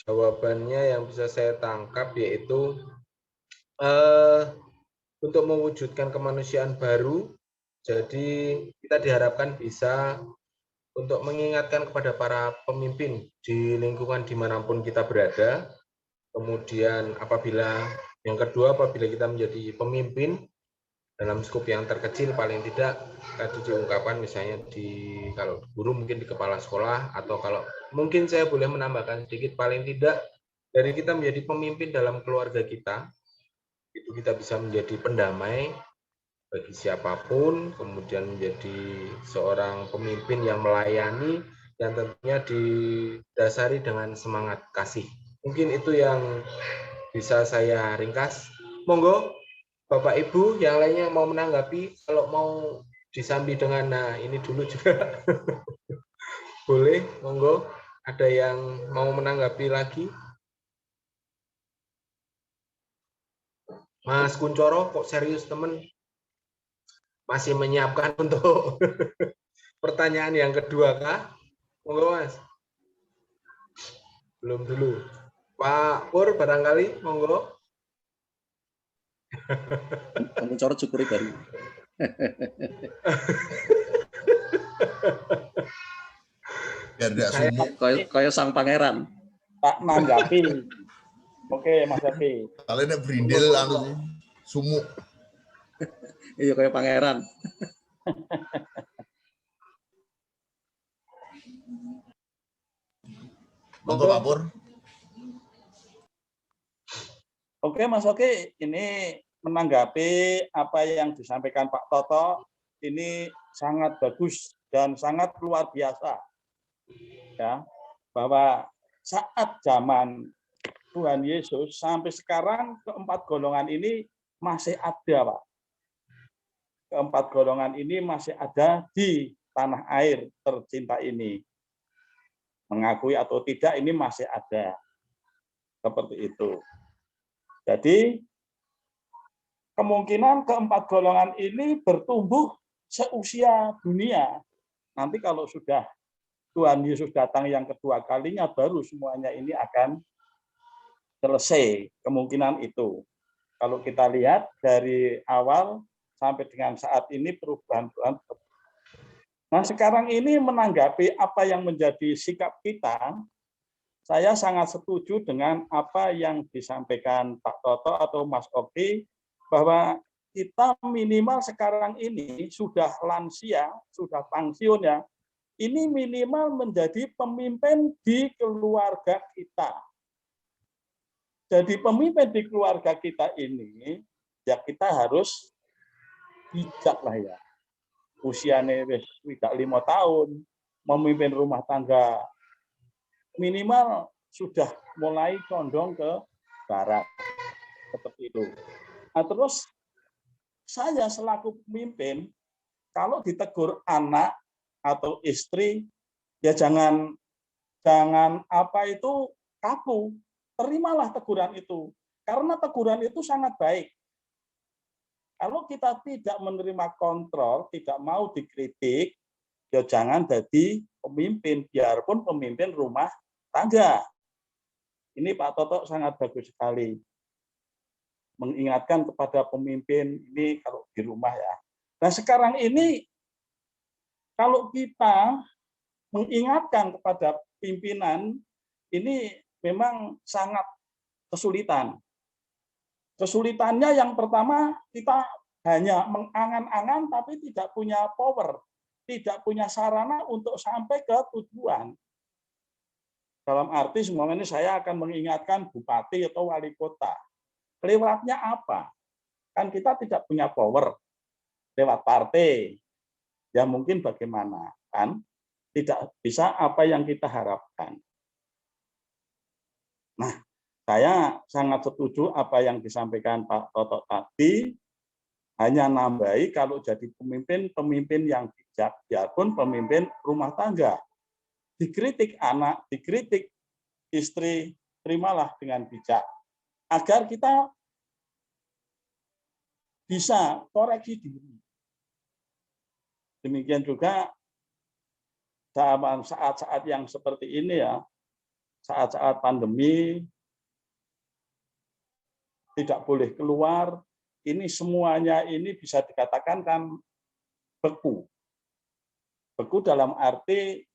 jawabannya yang bisa saya tangkap yaitu untuk mewujudkan kemanusiaan baru, jadi kita diharapkan bisa untuk mengingatkan kepada para pemimpin di lingkungan dimanapun kita berada. Kemudian yang kedua, apabila kita menjadi pemimpin dalam skup yang terkecil, paling tidak tadi diungkapkan misalnya kalau guru mungkin di kepala sekolah, atau kalau mungkin saya boleh menambahkan sedikit, paling tidak dari kita menjadi pemimpin dalam keluarga kita, itu kita bisa menjadi pendamai bagi siapapun, kemudian menjadi seorang pemimpin yang melayani, yang tentunya didasari dengan semangat kasih. Mungkin itu yang bisa saya ringkas. Monggo Bapak Ibu yang lainnya mau menanggapi, kalau mau disambi dengan ini dulu juga boleh, monggo. Ada yang mau menanggapi lagi? Mas Kuncoro, kok serius teman? Masih menyiapkan untuk pertanyaan yang kedua kah? Monggo Mas. Belum dulu. Pak Pur barangkali, monggo.
Kuncoro syukuri baru.
Biar tidak sumuk.
Kayak sang pangeran.
Pak nanggapi. Oke, Mas Evi.
Kalian yang berindel sumuk.
Iya kayak pangeran.
Monggo Pak Pur.
Oke, Mas Oke, ini menanggapi apa yang disampaikan Pak Toto, ini sangat bagus dan sangat luar biasa. ya, bahwa saat zaman Tuhan Yesus sampai sekarang keempat golongan ini masih ada, Pak. Keempat golongan ini masih ada di tanah air tercinta ini. Mengakui atau tidak ini masih ada. Seperti itu. Jadi kemungkinan keempat golongan ini bertumbuh seusia dunia. Nanti kalau sudah Tuhan Yesus datang yang kedua kalinya, baru semuanya ini akan selesai. Kemungkinan itu. Kalau kita lihat dari awal sampai dengan saat ini perubahan Tuhan. Nah, sekarang ini menanggapi apa yang menjadi sikap kita, saya sangat setuju dengan apa yang disampaikan Pak Toto atau Mas Oki, bahwa kita minimal sekarang ini sudah lansia, sudah pensiun ya, ini minimal menjadi pemimpin di keluarga kita. Jadi pemimpin di keluarga kita ini, ya kita harus bijak lah ya. Usianya tidak 5 tahun, memimpin rumah tangga minimal sudah mulai condong ke barat. Seperti itu. Nah, terus saya selaku pemimpin, kalau ditegur anak atau istri, ya jangan apa itu kaku. Terimalah teguran itu. Karena teguran itu sangat baik. Kalau kita tidak menerima kontrol, tidak mau dikritik, ya jangan jadi pemimpin, biarpun pemimpin rumah tangga. Ini Pak Toto sangat bagus sekali. Mengingatkan kepada pemimpin ini kalau di rumah ya. Nah sekarang ini, kalau kita mengingatkan kepada pimpinan, ini memang sangat kesulitan. Kesulitannya yang pertama, kita hanya mengangan-angan tapi tidak punya power, tidak punya sarana untuk sampai ke tujuan. Dalam arti semuanya ini saya akan mengingatkan bupati atau wali kota. Lewatnya apa? Kan kita tidak punya power. Lewat partai. Ya mungkin bagaimana? Kan tidak bisa apa yang kita harapkan. Nah, saya sangat setuju apa yang disampaikan Pak Toto tadi, hanya nambahi kalau jadi pemimpin yang bijak, biarpun pemimpin rumah tangga. Dikritik anak, dikritik istri, terimalah dengan bijak. Agar kita bisa koreksi diri. Demikian juga saat-saat yang seperti ini ya, saat-saat pandemi, tidak boleh keluar, ini semuanya ini bisa dikatakan kan beku. Beku dalam arti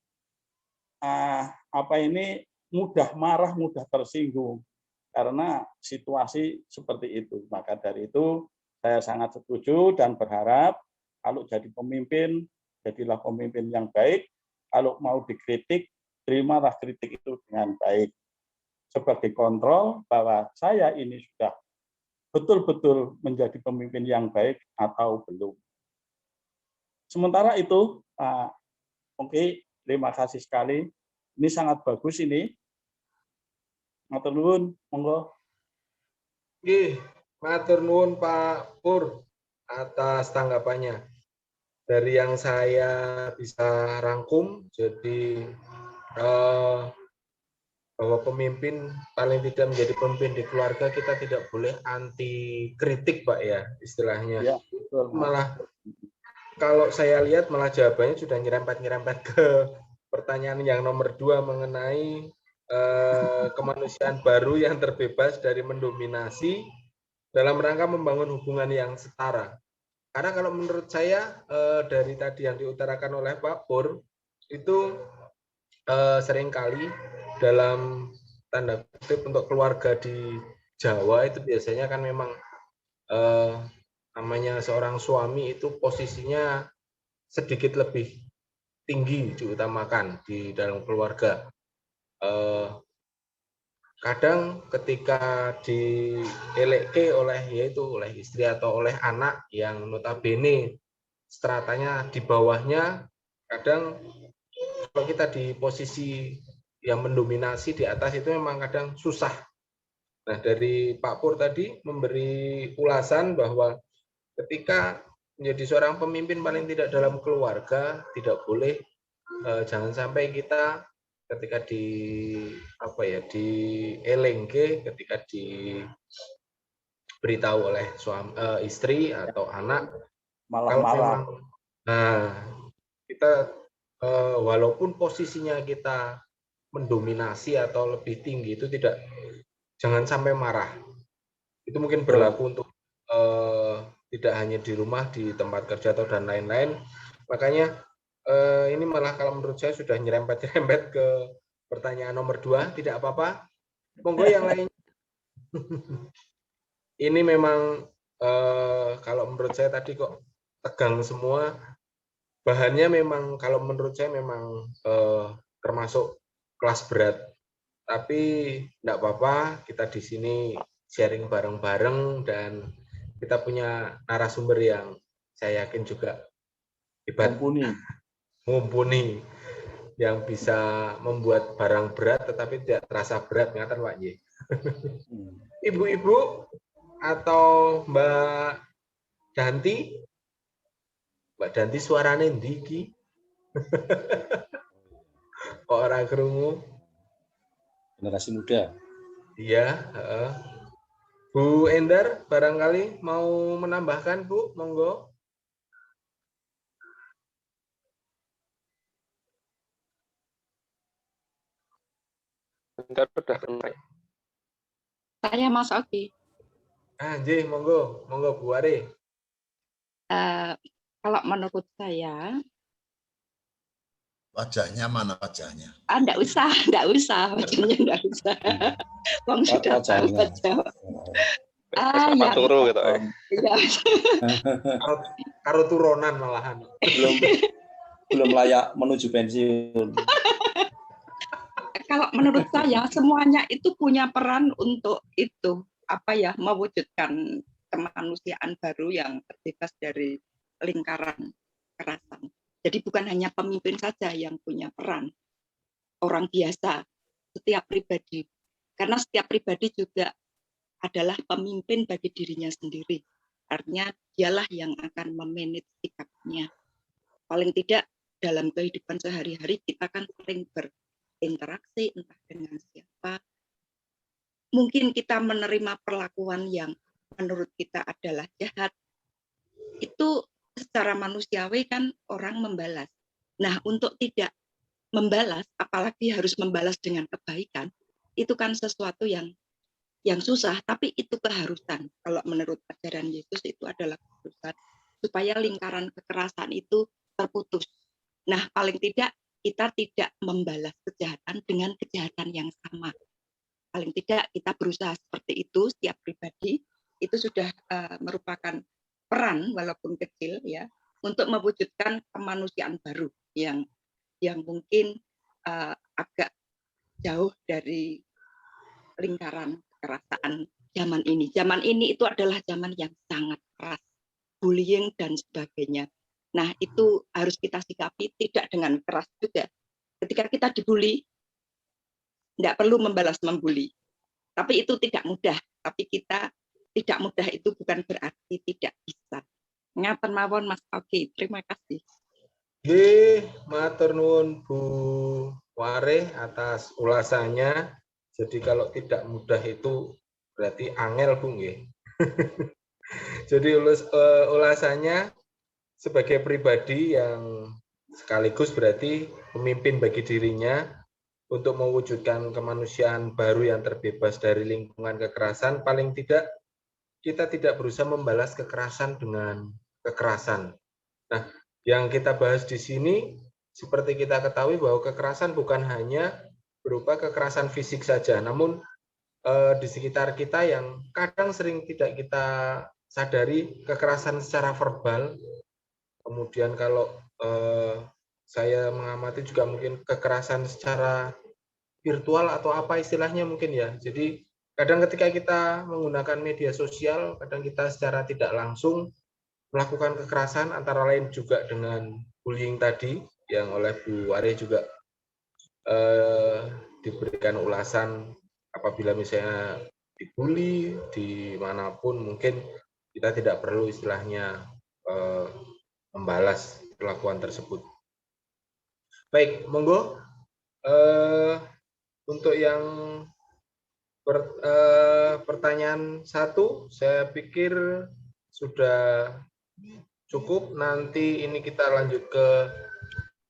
mudah marah, mudah tersinggung karena situasi seperti itu. Maka dari itu saya sangat setuju dan berharap kalau jadi pemimpin, jadilah pemimpin yang baik. Kalau mau dikritik, terimalah kritik itu dengan baik. Sebagai kontrol bahwa saya ini sudah betul-betul menjadi pemimpin yang baik atau belum. Sementara itu, oke, terima kasih sekali. Ini sangat bagus ini. Matur nuwun, monggo.
Nggih, matur nuwun Pak Pur atas tanggapannya. Dari yang saya bisa rangkum, jadi bahwa pemimpin paling tidak menjadi pemimpin di keluarga, kita tidak boleh anti kritik Pak ya istilahnya.
Ya, betul.
Malah kalau saya lihat malah jawabannya sudah nyerempet ke pertanyaan yang nomor 2 mengenai kemanusiaan baru yang terbebas dari mendominasi dalam rangka membangun hubungan yang setara. Karena kalau menurut saya dari tadi yang diutarakan oleh Pak Pur itu seringkali dalam tanda kutip untuk keluarga di Jawa itu biasanya kan memang namanya seorang suami itu posisinya sedikit lebih tinggi diutamakan di dalam keluarga. Kadang ketika dieleke oleh istri atau oleh anak yang notabene stratanya di bawahnya, kadang kalau kita di posisi yang mendominasi di atas itu memang kadang susah. Nah, dari Pak Pur tadi memberi ulasan bahwa ketika menjadi seorang pemimpin paling tidak dalam keluarga, tidak boleh jangan sampai kita ketika di di elengke, ketika diberitahu oleh suami, istri atau anak,
Malah
kalau
marah.
memang kita walaupun posisinya kita mendominasi atau lebih tinggi itu jangan sampai marah. Itu mungkin berlaku untuk tidak hanya di rumah, di tempat kerja atau dan lain-lain. Makanya ini malah kalau menurut saya sudah nyerempet-nyerempet ke pertanyaan nomor 2, tidak apa-apa. Monggo yang lain. Ini memang kalau menurut saya tadi kok tegang semua. Bahannya memang kalau menurut saya memang termasuk kelas berat. Tapi tidak apa-apa, kita di sini sharing bareng-bareng dan kita punya narasumber yang saya yakin juga hebat, mumpuni, yang bisa membuat barang berat tetapi tidak terasa berat, ngaten Pak Ye. Ibu-ibu atau Mbak Danti, suarane ndiki. Kok ora krungu?
Generasi muda.
Iya, Bu Endar barangkali mau menambahkan, Bu, monggo.
Bentar, udah selesai.
Saya Mas Oki.
Nggih, monggo Bu Are.
Kalau menurut saya,
Wajahnya mana wajahnya?
enggak usah, wajahnya enggak usah. Wong sudah tahu wajah.
Pak Turu gitu.
Iya.
Karo turunan malahan.
Belum layak menuju pensiun.
Kalau menurut saya semuanya itu punya peran untuk itu mewujudkan kemanusiaan baru yang terbebas dari lingkaran kekerasan. Jadi bukan hanya pemimpin saja yang punya peran, orang biasa, setiap pribadi. Karena setiap pribadi juga adalah pemimpin bagi dirinya sendiri. Artinya dialah yang akan memanage sikapnya. Paling tidak dalam kehidupan sehari-hari kita kan sering berinteraksi entah dengan siapa. Mungkin kita menerima perlakuan yang menurut kita adalah jahat. Itu secara manusiawi kan orang membalas. Nah, untuk tidak membalas, apalagi harus membalas dengan kebaikan, itu kan sesuatu yang susah, tapi itu keharusan. Kalau menurut ajaran Yesus itu adalah keharusan supaya lingkaran kekerasan itu terputus. Nah, paling tidak kita tidak membalas kejahatan dengan kejahatan yang sama. Paling tidak kita berusaha seperti itu, setiap pribadi itu sudah merupakan peran walaupun kecil ya untuk mewujudkan kemanusiaan baru yang mungkin agak jauh dari lingkaran kekerasan zaman ini. Zaman ini itu adalah zaman yang sangat keras, bullying dan sebagainya. Nah, itu harus kita sikapi tidak dengan keras juga. Ketika kita dibully, tidak perlu membalas membuli. Tapi itu tidak mudah. Tapi kita tidak mudah itu bukan berarti tidak bisa. Ngaten mawon Mas Oki, terima kasih.
Nggih, matur nuwun Bu Ware atas ulasannya. Jadi kalau tidak mudah itu berarti angel Bu nggih. Jadi ulasannya sebagai pribadi yang sekaligus berarti pemimpin bagi dirinya untuk mewujudkan kemanusiaan baru yang terbebas dari lingkungan kekerasan, paling tidak kita tidak berusaha membalas kekerasan dengan kekerasan. Nah, yang kita bahas di sini, seperti kita ketahui bahwa kekerasan bukan hanya berupa kekerasan fisik saja, namun di sekitar kita yang kadang sering tidak kita sadari, kekerasan secara verbal, kemudian kalau saya mengamati juga mungkin kekerasan secara virtual atau apa istilahnya mungkin ya. Jadi kadang ketika kita menggunakan media sosial, kadang kita secara tidak langsung melakukan kekerasan, antara lain juga dengan bullying tadi, yang oleh Bu Ware juga diberikan ulasan apabila misalnya dibully dimanapun, mungkin kita tidak perlu istilahnya membalas perlakuan tersebut. Baik, monggo untuk yang pertanyaan 1 saya pikir sudah cukup. Nanti ini kita lanjut ke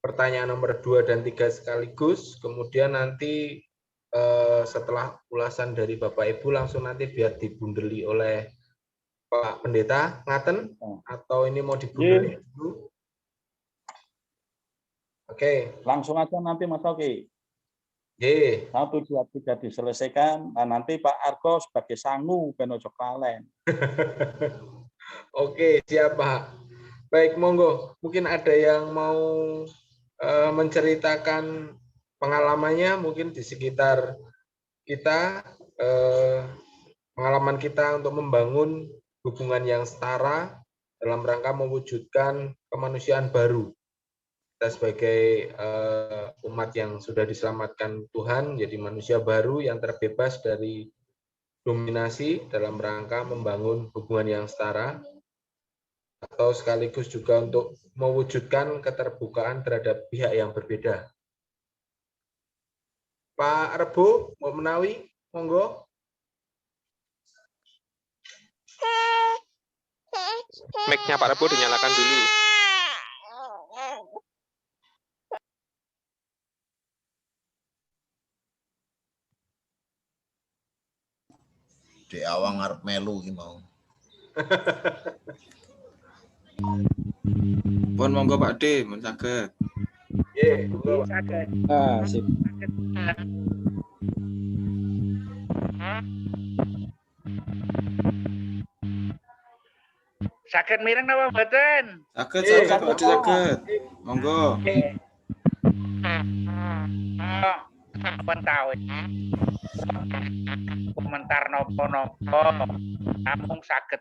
pertanyaan nomor 2 dan 3 sekaligus. Kemudian nanti setelah ulasan dari Bapak Ibu langsung nanti biar dibundeli oleh Pak Pendeta, ngaten? Atau ini mau dibundeli dulu? Oke.
Langsung aja nanti Mas Oki.
Ye.
1, 2, 3 diselesaikan. Nah, nanti Pak Argo sebagai sangu ben ojo kelalen.
Oke, siap Pak. Baik, monggo. Mungkin ada yang mau menceritakan pengalamannya mungkin di sekitar kita, pengalaman kita untuk membangun hubungan yang setara dalam rangka mewujudkan kemanusiaan baru. Kita sebagai umat yang sudah diselamatkan Tuhan, jadi manusia baru yang terbebas dari dominasi dalam rangka membangun hubungan yang setara, atau sekaligus juga untuk mewujudkan keterbukaan terhadap pihak yang berbeda. Pak Rebo, mau menawi, monggo.
Mic-nya Pak Rebo dinyalakan dulu.
Di awang arep melu ki mau.
Pun monggo Pak D, mun saged.
Nggih, monggo.
Sip.
Saged mireng napa mboten?
Saged Pak D saged. Monggo.
Sampun taun. Komentar napa-napa namung saged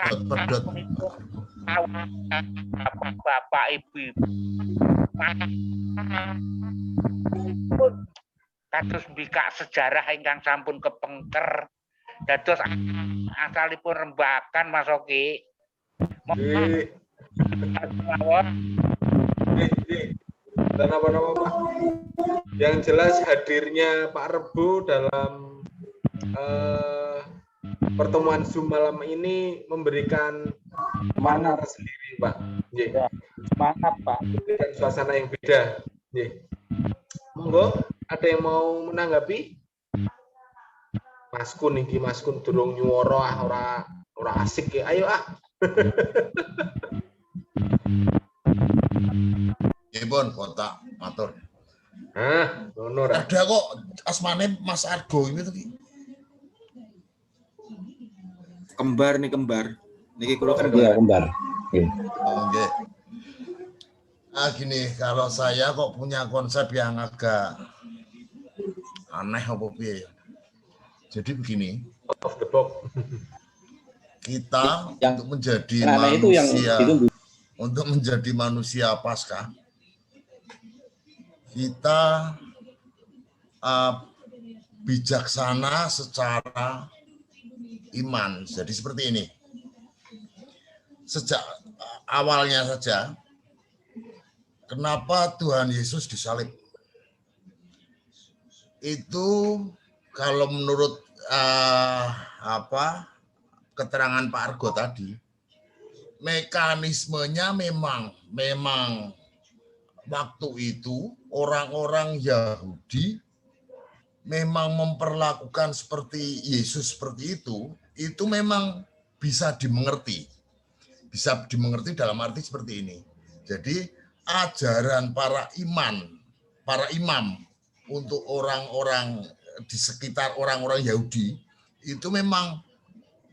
Pedot.
Bapak Ibu kados mbikak sejarah ingkang sampun kepengker dados asalipun rembakan Mas Oki.
Dan apa-apa Pak. Yang jelas hadirnya Pak Rebo dalam pertemuan Zoom malam ini memberikan makna tersendiri, Pak.
Ya, semangat, Pak.
Memberikan suasana yang beda. Monggo, ada yang mau menanggapi? Mas Kun iki, Mas Kun durung nyuwara ora asik ya. Ayo ah.
Nggih, kotak matur.
Ngono ra.
Ada kok asmane Mas Argo ini tuh.
Kembar nih kembar. Niki kula
Iya, kembar.
Oke. Gini, kalau saya kok punya konsep yang agak aneh apa piye. Jadi begini.
Off the box.
Kita
Yang
untuk menjadi
itu yang
manusia,
ditunggu.
untuk menjadi manusia Paskah, kita bijaksana secara iman. Jadi seperti ini. Sejak awalnya saja, kenapa Tuhan Yesus disalib? Itu kalau menurut keterangan Pak Argo tadi, mekanismenya memang waktu itu orang-orang Yahudi memang memperlakukan seperti Yesus seperti itu memang bisa dimengerti. Bisa dimengerti dalam arti seperti ini. Jadi ajaran para imam untuk orang-orang di sekitar orang-orang Yahudi itu memang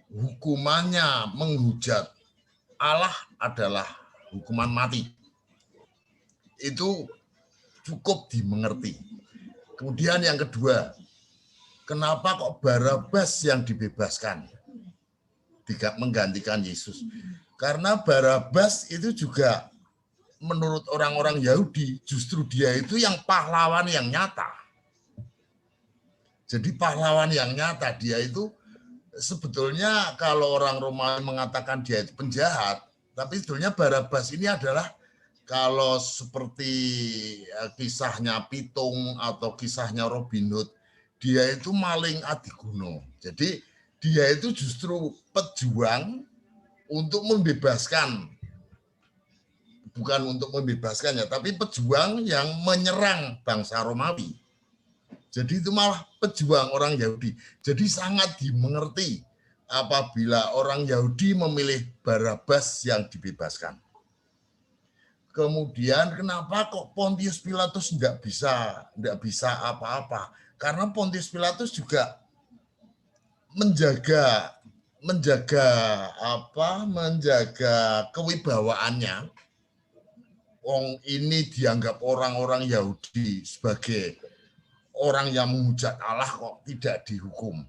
hukumannya menghujat Allah adalah hukuman mati. Itu cukup dimengerti. Kemudian yang kedua, kenapa kok Barabas yang dibebaskan menggantikan Yesus? Karena Barabas itu juga menurut orang-orang Yahudi justru dia itu yang pahlawan yang nyata. Jadi pahlawan yang nyata, dia itu sebetulnya kalau orang Romawi mengatakan dia itu penjahat, tapi sebetulnya Barabas ini adalah kalau seperti kisahnya Pitung atau kisahnya Robin Hood, dia itu maling Adiguna. Jadi dia itu justru pejuang untuk membebaskan, bukan untuk membebaskannya, tapi pejuang yang menyerang bangsa Romawi. Jadi itu malah pejuang orang Yahudi. Jadi sangat dimengerti apabila orang Yahudi memilih Barabas yang dibebaskan. Kemudian kenapa kok Pontius Pilatus nggak bisa apa-apa? Karena Pontius Pilatus juga menjaga kewibawaannya. Wong ini dianggap orang-orang Yahudi sebagai orang yang menghujat Allah kok tidak dihukum.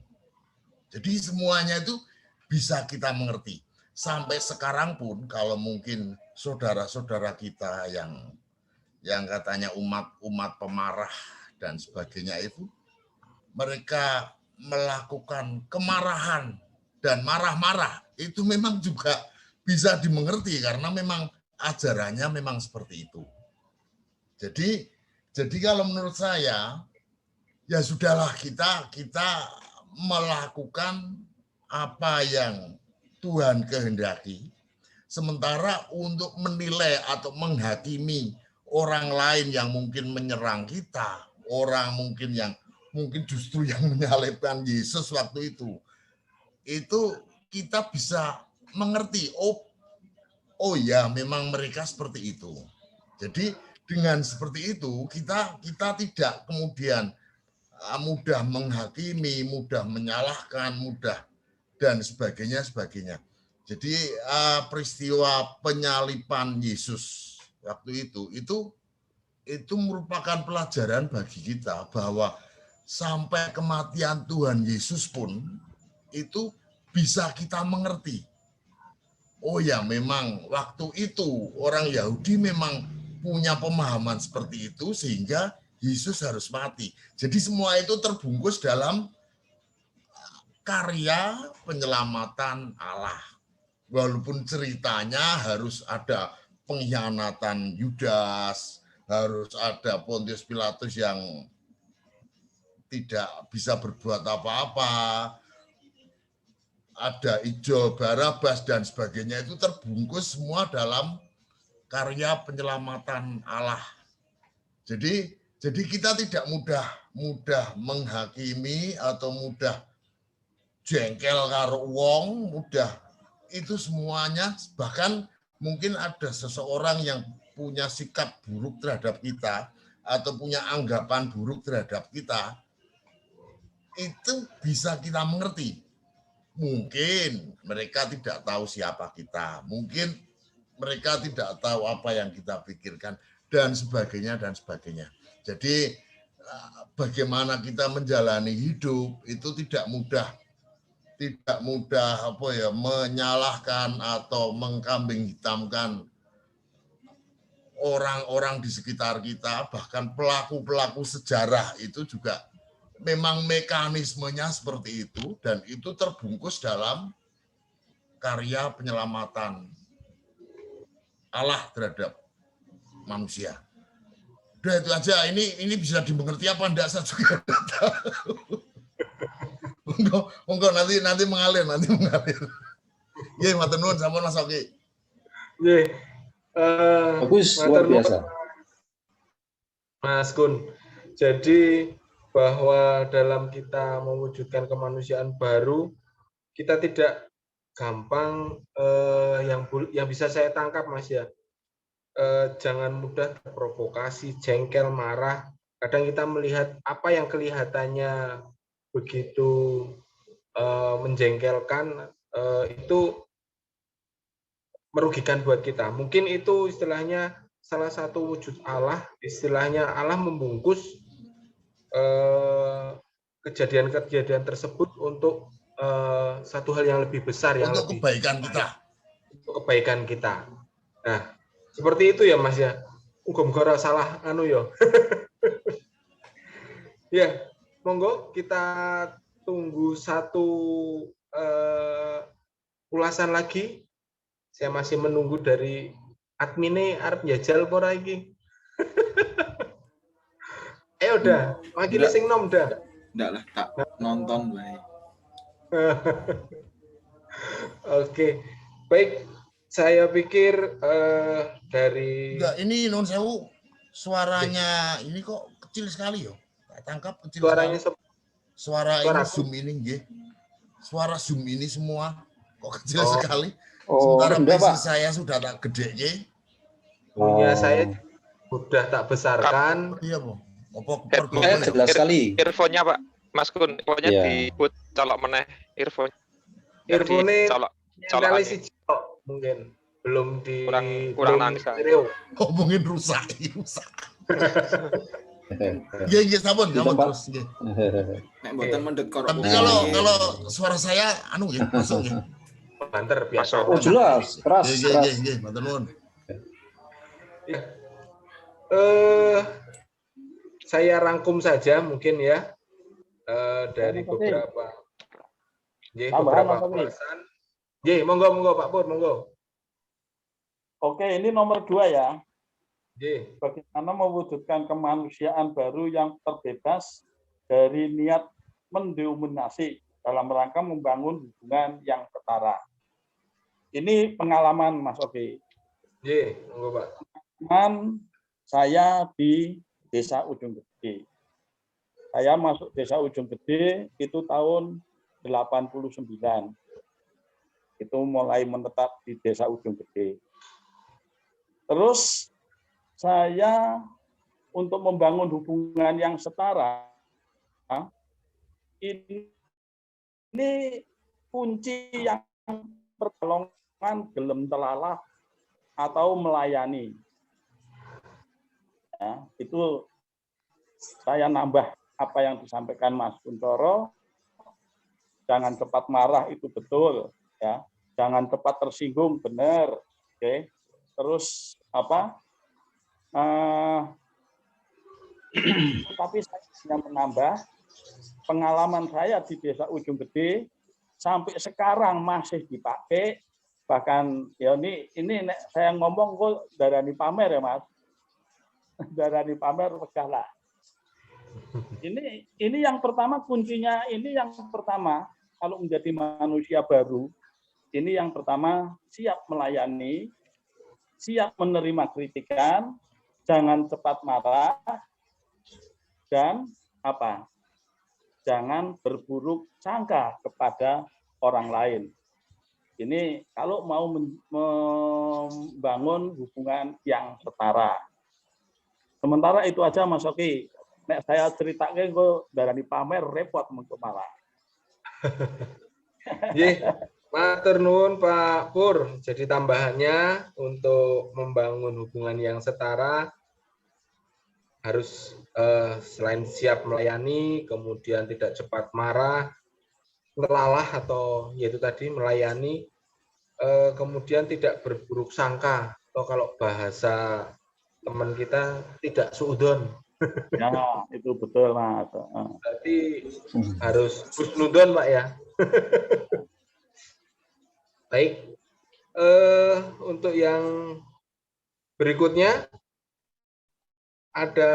Jadi semuanya itu bisa kita mengerti. Sampai sekarang pun kalau mungkin saudara-saudara kita yang katanya umat pemarah dan sebagainya itu, mereka melakukan kemarahan dan marah-marah, itu memang juga bisa dimengerti karena memang ajarannya memang seperti itu. Jadi kalau menurut saya, ya sudahlah kita melakukan apa yang Tuhan kehendaki. Sementara untuk menilai atau menghakimi orang lain yang mungkin menyerang kita, orang mungkin justru yang menyalibkan Yesus waktu itu kita bisa mengerti, oh ya memang mereka seperti itu. Jadi dengan seperti itu kita tidak kemudian mudah menghakimi, mudah menyalahkan, mudah dan sebagainya. Jadi peristiwa penyaliban Yesus waktu itu merupakan pelajaran bagi kita bahwa sampai kematian Tuhan Yesus pun itu bisa kita mengerti. Oh ya, memang waktu itu orang Yahudi memang punya pemahaman seperti itu sehingga Yesus harus mati. Jadi semua itu terbungkus dalam karya penyelamatan Allah. Walaupun ceritanya harus ada pengkhianatan Yudas, harus ada Pontius Pilatus yang tidak bisa berbuat apa-apa, ada Ijo, Barabas, dan sebagainya, itu terbungkus semua dalam karya penyelamatan Allah. Jadi kita tidak mudah menghakimi atau mudah jengkel karo wong, mudah itu semuanya. Bahkan mungkin ada seseorang yang punya sikap buruk terhadap kita atau punya anggapan buruk terhadap kita, itu bisa kita mengerti. Mungkin mereka tidak tahu siapa kita, mungkin mereka tidak tahu apa yang kita pikirkan, dan sebagainya. Jadi bagaimana kita menjalani hidup itu tidak mudah menyalahkan atau mengkambing hitamkan orang-orang di sekitar kita, bahkan pelaku-pelaku sejarah itu juga memang mekanismenya seperti itu, dan itu terbungkus dalam karya penyelamatan Allah terhadap manusia. Udah itu aja, ini bisa dimengerti apa enggak saya juga enggak tahu. Monggo nanti mengalir. Nggih, matur nuwun sampun Mas Oki.
Nggih.
Bagus, luar biasa.
Mas Kun. Jadi bahwa dalam kita mewujudkan kemanusiaan baru, kita tidak gampang yang bisa saya tangkap Mas ya. Jangan mudah terprovokasi, jengkel, marah. Kadang kita melihat apa yang kelihatannya begitu menjengkelkan, itu merugikan buat kita. Mungkin itu istilahnya salah satu wujud Allah, istilahnya Allah membungkus kejadian-kejadian tersebut untuk satu hal yang lebih besar, yang
untuk
lebih
kebaikan kita.
untuk kebaikan kita. Nah, seperti itu ya Mas ya. Muga-muga salah anu yo. Ya, monggo kita tunggu satu ulasan lagi. Saya masih menunggu dari admine arep njajal apa ora iki. Udah, wakil sing nom dah.
Enggak lah, tak nonton bae.
Oke, baik. Saya pikir dari
Enggak, ini non sewu suaranya ini kok kecil sekali yo. Tak tangkap kecil
suaranya
sekali. Suara
suara
ini Zoom ini nggih. Suara Zoom ini semua kok kecil
Oh.
sekali.
Oh,
Sementara
rendah,
PC
Pak.
saya sudah tak gede.
punya saya sudah tak besarkan.
Iya, Bu. Apa
Saya jelas sekali.
Earphone-nya Pak, Mas Kun, earphone-nya
Iya.
dibuat colok meneh earphone.
Earphone
colok
kali si colok mungkin belum di
kurang
belum
nangis, Kak.
stereo.
Ngomongin rusak. Nggih, sampun terus nggih.
Nek mboten mendhet karo.
Tapi kalau suara saya anu nggih, masuk nggih.
Banter biasa.
Oh, jelas, keras, keras.
Nggih, matur nuwun.
Saya rangkum saja mungkin ya dari beberapa ulasan. Monggo Pak Pur, monggo.
Oke, ini nomor 2 ya.
Nggih.
Bagaimana mewujudkan kemanusiaan baru yang terbebas dari niat mendominasi dalam rangka membangun hubungan yang setara. Ini pengalaman Mas Oki.
Nggih, monggo Pak.
Saya di Desa Ujung Gede. Saya masuk Desa Ujung Gede itu tahun 89. Itu mulai menetap di Desa Ujung Gede. Terus saya untuk membangun hubungan yang setara, ini kunci yang pertolongan gelem telalah atau melayani. Ya, itu saya nambah apa yang disampaikan Mas Kuntoro. Jangan cepat marah, itu betul, ya. Jangan cepat tersinggung, benar. Oke. Terus tapi saya hanya menambah pengalaman saya di Desa Ujung Gede sampai sekarang masih dipakai. Bahkan ya ini saya ngomong kok darani pamer ya Mas. Darani pamer wegahlah. Ini yang pertama kuncinya, ini yang pertama kalau menjadi manusia baru, ini yang pertama siap melayani, siap menerima kritikan, jangan cepat marah, dan jangan berburuk sangka kepada orang lain. Ini kalau mau membangun hubungan yang setara. Sementara itu aja Mas Oki. Nek saya ceritakan kok darani pamer repot untuk malah.
Nggih, matur nuwun Pak Pur. Jadi tambahannya untuk membangun hubungan yang setara harus selain siap melayani, kemudian tidak cepat marah, melalah atau yaitu tadi melayani, kemudian tidak berburuk sangka atau kalau bahasa teman kita tidak suudon.
Ya, itu betul Mas.
Berarti harus husnudon Pak ya. Baik, untuk yang berikutnya ada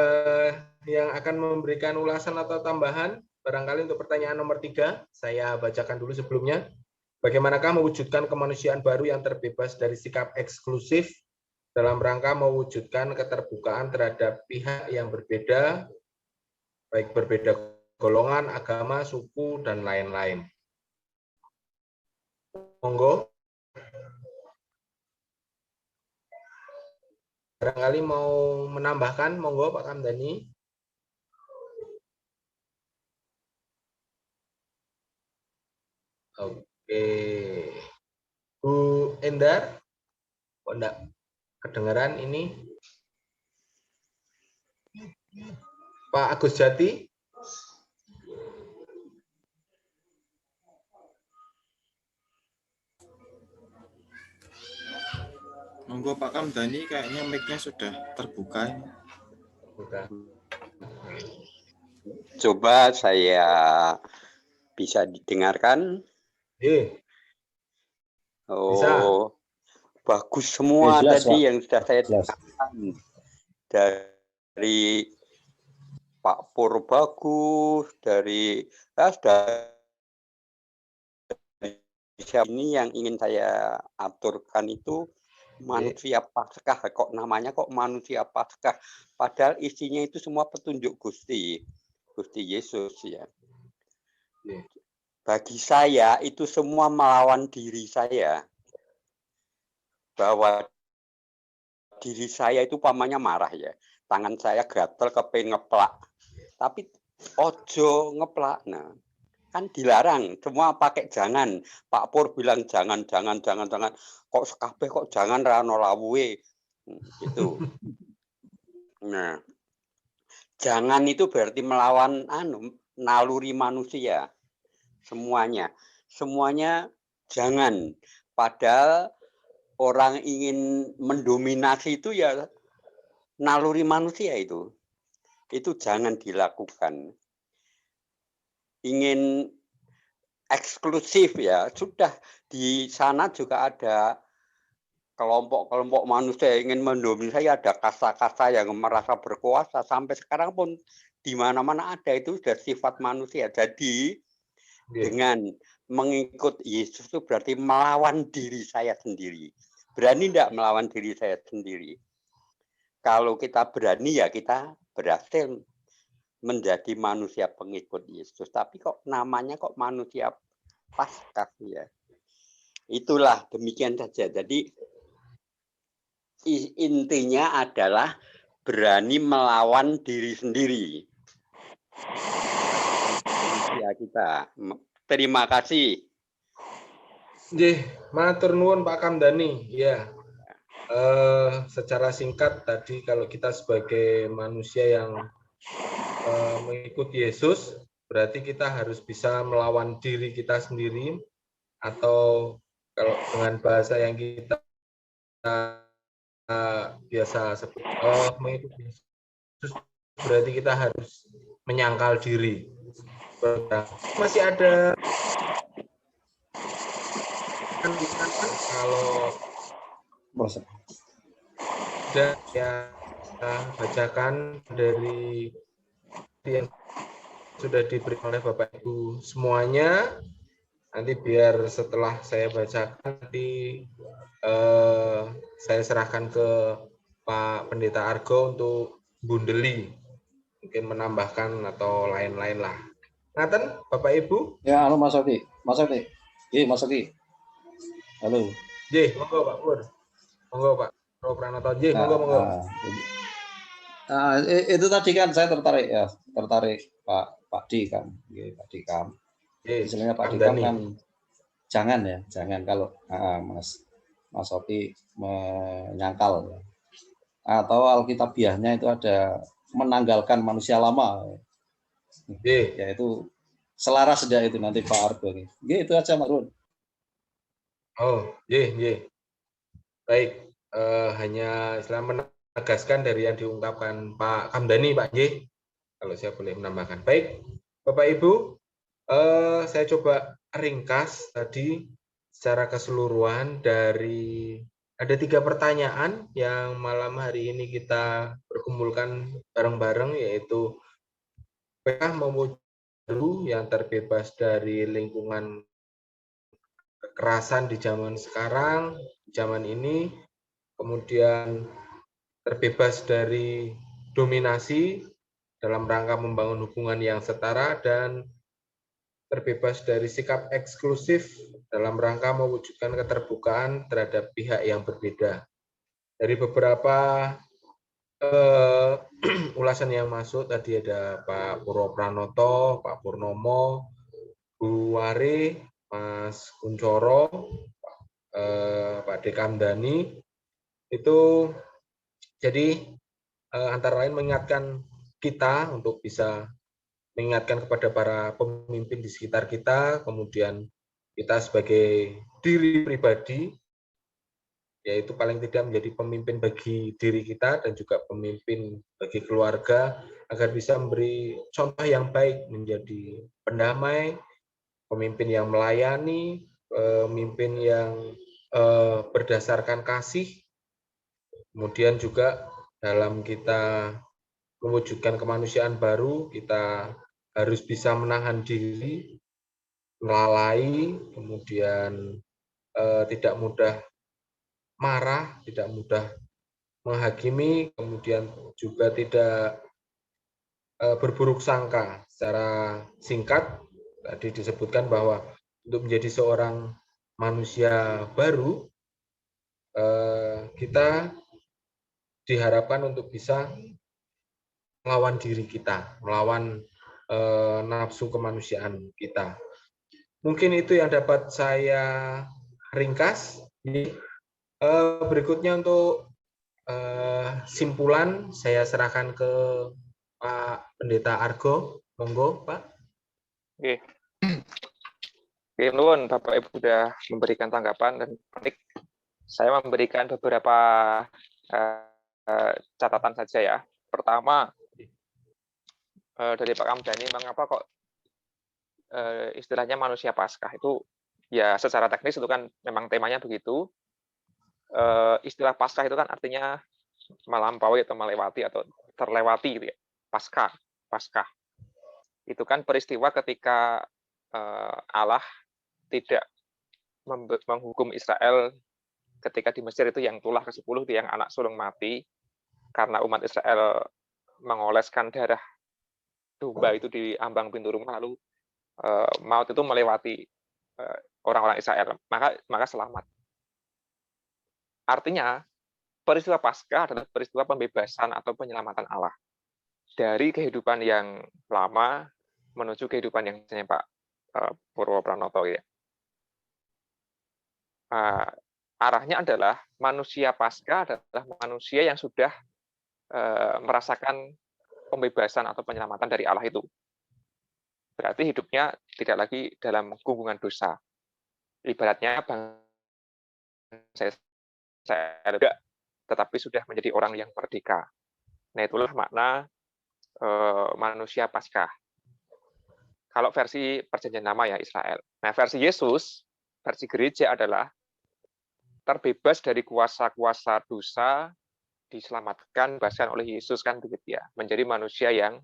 yang akan memberikan ulasan atau tambahan barangkali untuk pertanyaan nomor 3. Saya bacakan dulu sebelumnya. Bagaimanakah mewujudkan kemanusiaan baru yang terbebas dari sikap eksklusif dalam rangka mewujudkan keterbukaan terhadap pihak yang berbeda, baik berbeda golongan, agama, suku, dan lain-lain. Monggo. Barangkali mau menambahkan, monggo Pak Kamdani. Oke. Bu Endar, kok enggak kedengaran ini? Pak Agus Jati.
Monggo Pak Kamdani, kayaknya mic-nya sudah terbuka.
Bukan.
Coba saya bisa didengarkan.
Bisa.
Bagus semua
jelas,
tadi
Pak.
yang sudah saya
Jelas.
dengarkan. Dari Pak Pur bagus, dari ini yang ingin saya aturkan itu manusia Paskah. Kok namanya kok manusia Paskah? Padahal isinya itu semua petunjuk Gusti Yesus ya. Bagi saya itu semua melawan diri saya. Bahwa diri saya itu pamannya marah ya. Tangan saya gatel kepengen ngeplak. Tapi ojo ngeplak. Nah, kan dilarang. Semua pakai jangan. Pak Pur bilang jangan. Kok sekabeh kok jangan rano lawuhe. Gitu. Nah, jangan itu berarti melawan naluri manusia. Semuanya jangan. Padahal orang ingin mendominasi itu ya naluri manusia itu jangan dilakukan. Ingin eksklusif ya, sudah di sana juga ada kelompok-kelompok manusia yang ingin mendominasi, ada kasta-kasta yang merasa berkuasa. Sampai sekarang pun di mana-mana ada, itu sudah sifat manusia. Jadi dengan mengikut Yesus itu berarti melawan diri saya sendiri. Berani tidak melawan diri saya sendiri? Kalau kita berani ya kita berhasil menjadi manusia pengikut Yesus. Tapi kok namanya kok manusia Paskah ya. Itulah demikian saja. Jadi intinya adalah berani melawan diri sendiri. Ya kita. Terima kasih.
Matur nuwun Pak Kamdani. Ya. Secara singkat tadi kalau kita sebagai manusia yang mengikuti Yesus, berarti kita harus bisa melawan diri kita sendiri, atau kalau dengan bahasa yang kita biasa sebut mengikuti Yesus, berarti kita harus menyangkal diri. Masih ada kalau sudah ya bacakan dari yang sudah diberi oleh Bapak Ibu semuanya. Nanti biar setelah saya bacakan nanti saya serahkan ke Pak Pendeta Argo untuk bundeli, mungkin menambahkan atau lain-lain lah. Ngaten Bapak Ibu?
Ya, halo Mas Oki. Mas Oki. Mas Oki. Halo.
Monggo Pak Pur. Monggo Pak Pro Pranoto. Monggo.
Itu tadi kan saya tertarik Pak D kan. Pak D Kam. Istilahnya Pak D Kam kan jangan kalau Mas Oki menyangkal. Atau alkitabiahnya itu ada menanggalkan manusia lama. Yaitu selaras saja itu nanti Pak Argo. Itu aja Mas Run.
Baik, hanya istilah menegaskan dari yang diungkapkan Pak Kamdani, Pak J. Kalau saya boleh menambahkan. Baik, Bapak Ibu, saya coba ringkas tadi secara keseluruhan dari ada 3 pertanyaan yang malam hari ini kita perkumpulkan bareng-bareng, yaitu apakah mau baru yang terbebas dari lingkungan kekerasan di zaman sekarang, zaman ini, kemudian terbebas dari dominasi dalam rangka membangun hubungan yang setara, dan terbebas dari sikap eksklusif dalam rangka mewujudkan keterbukaan terhadap pihak yang berbeda. Dari beberapa ulasan yang masuk tadi ada Pak Puro Pranoto, Pak Purnomo, Bu Wari, Mas Kuncoro, Pak Dekamdani, itu jadi antara lain mengingatkan kita untuk bisa mengingatkan kepada para pemimpin di sekitar kita, kemudian kita sebagai diri pribadi yaitu paling tidak menjadi pemimpin bagi diri kita dan juga pemimpin bagi keluarga, agar bisa memberi contoh yang baik, menjadi pendamai, pemimpin yang melayani, pemimpin yang berdasarkan kasih. Kemudian juga dalam kita mewujudkan kemanusiaan baru, kita harus bisa menahan diri, melalai, kemudian tidak mudah marah, tidak mudah menghakimi, kemudian juga tidak berburuk sangka. Secara singkat, tadi disebutkan bahwa untuk menjadi seorang manusia baru, kita diharapkan untuk bisa melawan diri kita, melawan nafsu kemanusiaan kita. Mungkin itu yang dapat saya ringkas. Berikutnya untuk simpulan saya serahkan ke Pak Pendeta Argo. Monggo, Pak.
Oke. Oke, nuwun Bapak Ibu sudah memberikan tanggapan dan kritik. Saya memberikan beberapa catatan saja ya. Pertama, dari Pak Kamdhani, mengapa kok istilahnya manusia Paskah itu, ya secara teknis itu kan memang temanya begitu. Istilah Paskah itu kan artinya melampaui atau melewati atau terlewati gitu ya. Paskah. Itu kan peristiwa ketika Allah tidak menghukum Israel ketika di Mesir itu yang tulah ke-10 itu yang anak sulung mati karena umat Israel mengoleskan darah domba itu di ambang pintu rumah, lalu maut itu melewati orang-orang Israel, maka selamat. Artinya peristiwa Paskah adalah peristiwa pembebasan atau penyelamatan Allah dari kehidupan yang lama menuju kehidupan yang misalnya Pak Purwo Pranoto ya. Arahnya adalah manusia Paskah adalah manusia yang sudah merasakan pembebasan atau penyelamatan dari Allah itu. Berarti hidupnya tidak lagi dalam gunggungan dosa. Ibaratnya saya tidak, tetapi sudah menjadi orang yang merdeka. Nah, itulah makna manusia Paskah. Kalau versi Perjanjian Lama ya Israel. Nah, versi Yesus, versi gereja adalah terbebas dari kuasa-kuasa dosa, diselamatkan bahkan oleh Yesus kan begitu ya, menjadi manusia yang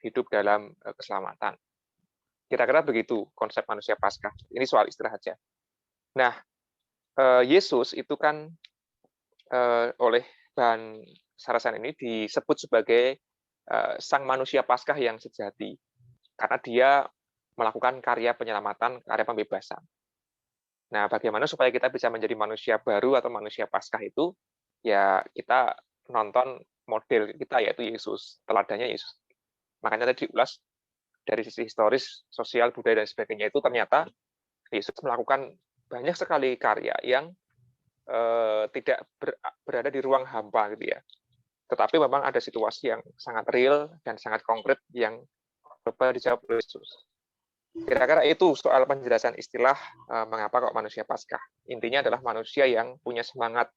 hidup dalam keselamatan. Kira-kira begitu konsep manusia Paskah. Ini soal istilah aja. Nah, Yesus itu kan oleh bahan Sarasan ini disebut sebagai sang manusia Paskah yang sejati, karena dia melakukan karya penyelamatan, karya pembebasan. Nah, bagaimana supaya kita bisa menjadi manusia baru atau manusia Paskah itu? Ya, kita nonton model kita, yaitu Yesus, teladannya Yesus. Makanya tadi diulas dari sisi historis, sosial, budaya, dan sebagainya itu ternyata Yesus melakukan banyak sekali karya yang tidak berada di ruang hampa gitu ya. Tetapi memang ada situasi yang sangat real dan sangat konkret yang coba dijawab oleh Yesus. Kira-kira itu soal penjelasan istilah mengapa kok manusia Paskah. Intinya adalah manusia yang punya semangat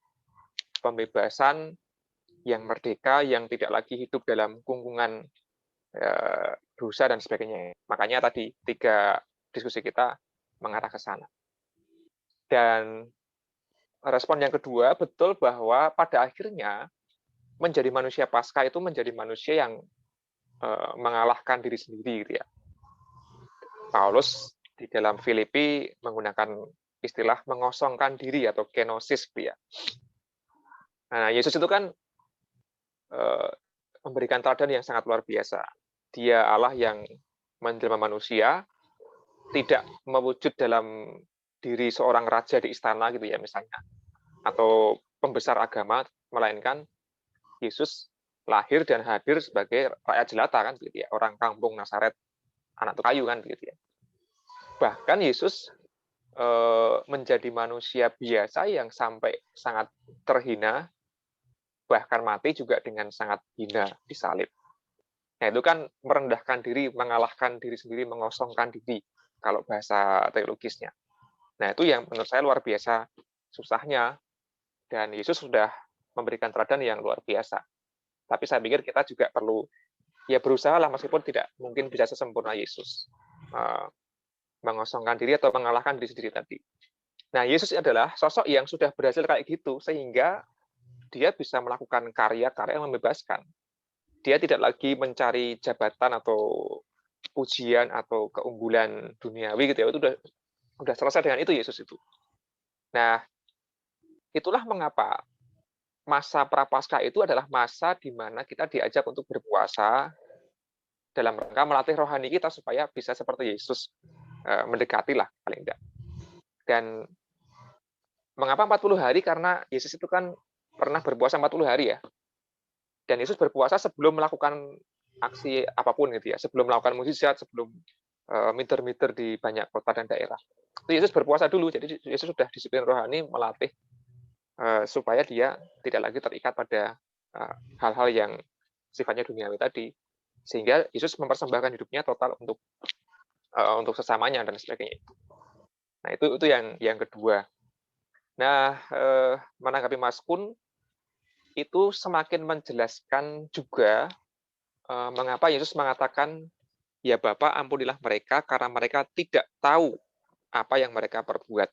pembebasan, yang merdeka, yang tidak lagi hidup dalam gunggungan dosa dan sebagainya. Makanya tadi 3 diskusi kita mengarah ke sana. Dan respon yang kedua, betul bahwa pada akhirnya menjadi manusia Paskah itu menjadi manusia yang mengalahkan diri sendiri gitu ya. Paulus di dalam Filipi menggunakan istilah mengosongkan diri atau kenosis gitu ya. Nah, Yesus itu kan memberikan teladan yang sangat luar biasa. Dia Allah yang menjelma manusia, tidak mewujud dalam diri seorang raja di istana gitu ya misalnya, atau pembesar agama, melainkan Yesus lahir dan hadir sebagai rakyat jelata kan gitu ya, orang kampung Nazaret, anak tukayu kan gitu ya. Bahkan Yesus menjadi manusia biasa yang sampai sangat terhina, bahkan mati juga dengan sangat hina disalib. Nah, itu kan merendahkan diri, mengalahkan diri sendiri, mengosongkan diri, kalau bahasa teologisnya. Nah, itu yang menurut saya luar biasa susahnya Dan Yesus sudah memberikan teladan yang luar biasa. Tapi saya pikir kita juga perlu ya berusaha lah, meskipun tidak mungkin bisa sesempurna Yesus. Mengosongkan diri atau mengalahkan diri sendiri tadi. Nah, Yesus adalah sosok yang sudah berhasil kayak gitu, sehingga dia bisa melakukan karya-karya yang membebaskan. Dia tidak lagi mencari jabatan atau pujian atau keunggulan duniawi gitu ya. Itu udah selesai dengan itu Yesus itu. Nah, itulah mengapa masa Prapaskah itu adalah masa di mana kita diajak untuk berpuasa dalam rangka melatih rohani kita supaya bisa seperti Yesus, mendekati lah paling tidak. Dan mengapa 40 hari? Karena Yesus itu kan pernah berpuasa 40 hari ya. Dan Yesus berpuasa sebelum melakukan aksi apapun gitu ya, sebelum melakukan mukjizat, sebelum meter-meter di banyak kota dan daerah. Itu Yesus berpuasa dulu, jadi Yesus sudah disiplin rohani melatih supaya dia tidak lagi terikat pada hal-hal yang sifatnya duniawi tadi. Sehingga Yesus mempersembahkan hidupnya total untuk sesamanya dan sebagainya. Nah, itu yang kedua. Nah, menanggapi Mas Kun, itu semakin menjelaskan juga mengapa Yesus mengatakan, ya Bapa, ampunilah mereka karena mereka tidak tahu apa yang mereka perbuat.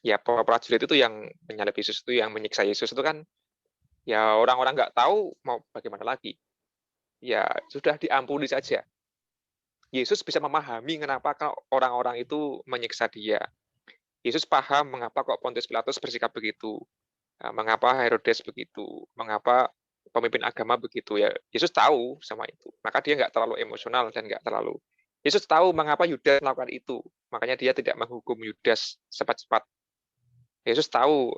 Ya, para prajurit itu yang menyalib Yesus itu, yang menyiksa Yesus itu kan, ya orang-orang nggak tahu mau bagaimana lagi. Ya, sudah diampuni saja. Yesus bisa memahami kenapa orang-orang itu menyiksa dia. Yesus paham mengapa kok Pontius Pilatus bersikap begitu. Mengapa Herodes begitu, mengapa pemimpin agama begitu ya. Yesus tahu sama itu, maka dia nggak terlalu emosional dan nggak terlalu. Yesus tahu mengapa Yudas melakukan itu, makanya dia tidak menghukum Yudas cepat-cepat. Yesus tahu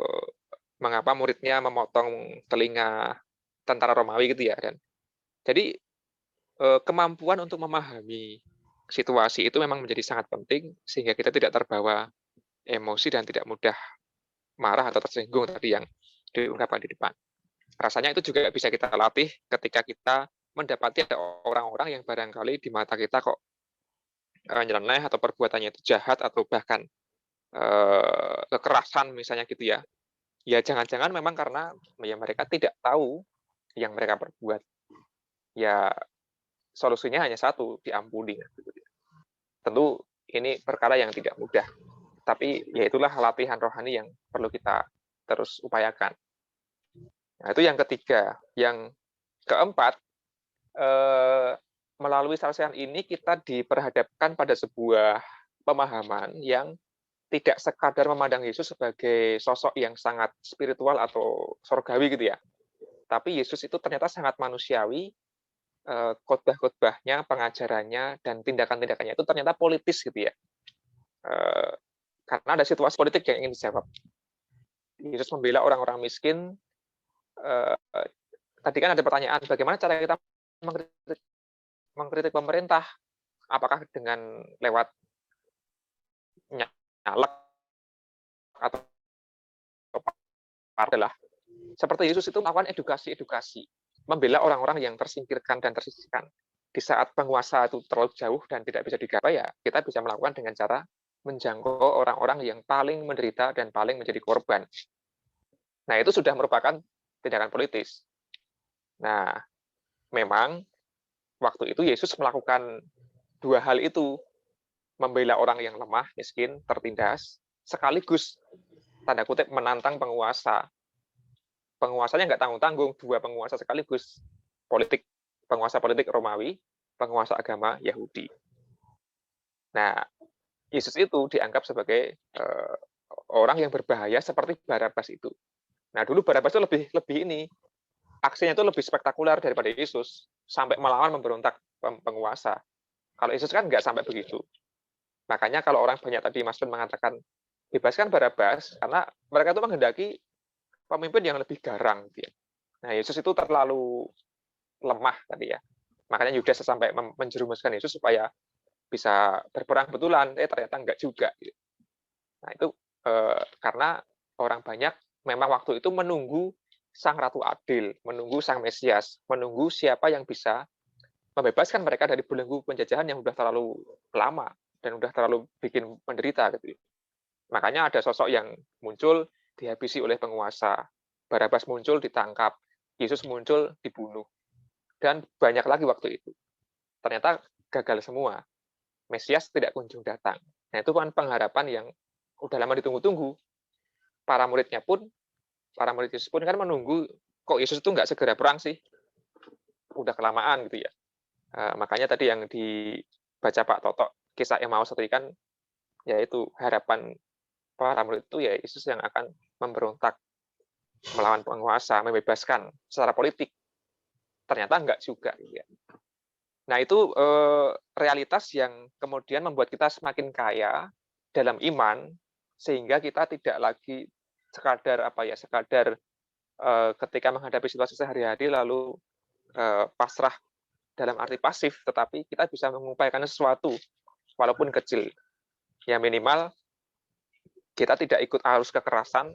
mengapa muridnya memotong telinga tentara Romawi gitu ya. Dan jadi kemampuan untuk memahami situasi itu memang menjadi sangat penting sehingga kita tidak terbawa emosi dan tidak mudah marah atau tersinggung tadi yang diungkapkan di depan. Rasanya itu juga bisa kita latih ketika kita mendapati ada orang-orang yang barangkali di mata kita kok nyeleneh atau perbuatannya itu jahat atau bahkan kekerasan misalnya gitu ya. Ya jangan-jangan memang karena ya mereka tidak tahu yang mereka perbuat. Ya solusinya hanya satu, diampuni. Tentu ini perkara yang tidak mudah. Tapi ya itulah latihan rohani yang perlu kita terus upayakan. Nah, itu yang ketiga. Yang keempat, melalui sarsean ini kita diperhadapkan pada sebuah pemahaman yang tidak sekadar memandang Yesus sebagai sosok yang sangat spiritual atau surgawi gitu ya. Tapi Yesus itu ternyata sangat manusiawi, khotbah-khotbahnya, pengajarannya, dan tindakan-tindakannya itu ternyata politis gitu ya. Karena ada situasi politik yang ingin dijawab. Yesus membela orang-orang miskin. Tadi kan ada pertanyaan, bagaimana cara kita mengkritik pemerintah? Apakah dengan lewat nyalek atau adalah seperti Yesus itu melakukan edukasi, membela orang-orang yang tersingkirkan dan tersisihkan. Di saat penguasa itu terlalu jauh dan tidak bisa digapai, ya kita bisa melakukan dengan cara menjangkau orang-orang yang paling menderita dan paling menjadi korban. Nah, itu sudah merupakan tindakan politis. Nah, memang waktu itu Yesus melakukan dua hal itu, membela orang yang lemah, miskin, tertindas, sekaligus, tanda kutip, menantang penguasa. Penguasanya nggak tanggung-tanggung, dua penguasa sekaligus, politik, penguasa politik Romawi, penguasa agama Yahudi. Nah, Yesus itu dianggap sebagai orang yang berbahaya seperti Barabas itu. Nah, dulu Barabas itu lebih ini, aksinya itu lebih spektakuler daripada Yesus, sampai melawan memberontak penguasa. Kalau Yesus kan nggak sampai begitu. Makanya kalau orang banyak tadi Mas Lun mengatakan, bebaskan Barabas, karena mereka itu menghendaki pemimpin yang lebih garang. Gitu ya. Nah, Yesus itu terlalu lemah tadi ya. Makanya Yudas sampai menjerumuskan Yesus supaya bisa berperang betulan, ternyata enggak juga. Nah, itu karena orang banyak memang waktu itu menunggu Sang Ratu Adil, menunggu Sang Mesias, menunggu siapa yang bisa membebaskan mereka dari belenggu penjajahan yang sudah terlalu lama dan sudah terlalu bikin menderita gitu. Makanya ada sosok yang muncul dihabisi oleh penguasa. Barabas muncul, ditangkap. Yesus muncul, dibunuh. Dan banyak lagi waktu itu. Ternyata gagal semua. Mesias tidak kunjung datang. Nah, itu kan pengharapan yang udah lama ditunggu-tunggu. Para murid Yesus pun kan menunggu, kok Yesus itu nggak segera perang sih? Udah kelamaan gitu ya. Makanya tadi yang dibaca Pak Toto, kisah Emmaus tadi kan, yaitu harapan para murid itu ya Yesus yang akan memberontak, melawan penguasa, membebaskan secara politik. Ternyata enggak juga. Ya. Nah itu realitas yang kemudian membuat kita semakin kaya dalam iman, sehingga kita tidak lagi sekadar ketika menghadapi situasi sehari-hari lalu pasrah dalam arti pasif, tetapi kita bisa mengupayakan sesuatu walaupun kecil. Ya minimal kita tidak ikut arus kekerasan,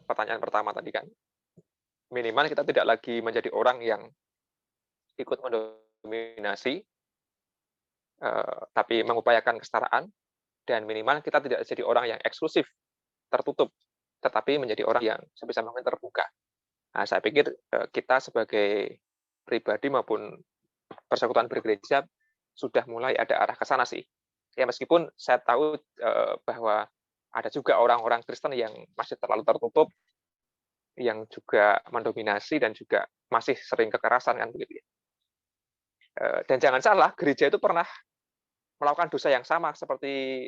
pertanyaan pertama tadi kan. Minimal kita tidak lagi menjadi orang yang ikut mendominasi, tapi mengupayakan kesetaraan, dan minimal kita tidak jadi orang yang eksklusif, tertutup, tetapi menjadi orang yang sebisa mungkin terbuka. Nah, saya pikir kita sebagai pribadi maupun persekutuan bergereja sudah mulai ada arah ke sana sih. Ya meskipun saya tahu bahwa ada juga orang-orang Kristen yang masih terlalu tertutup, yang juga mendominasi dan juga masih sering kekerasan kan begitu ya. Dan jangan salah, gereja itu pernah melakukan dosa yang sama seperti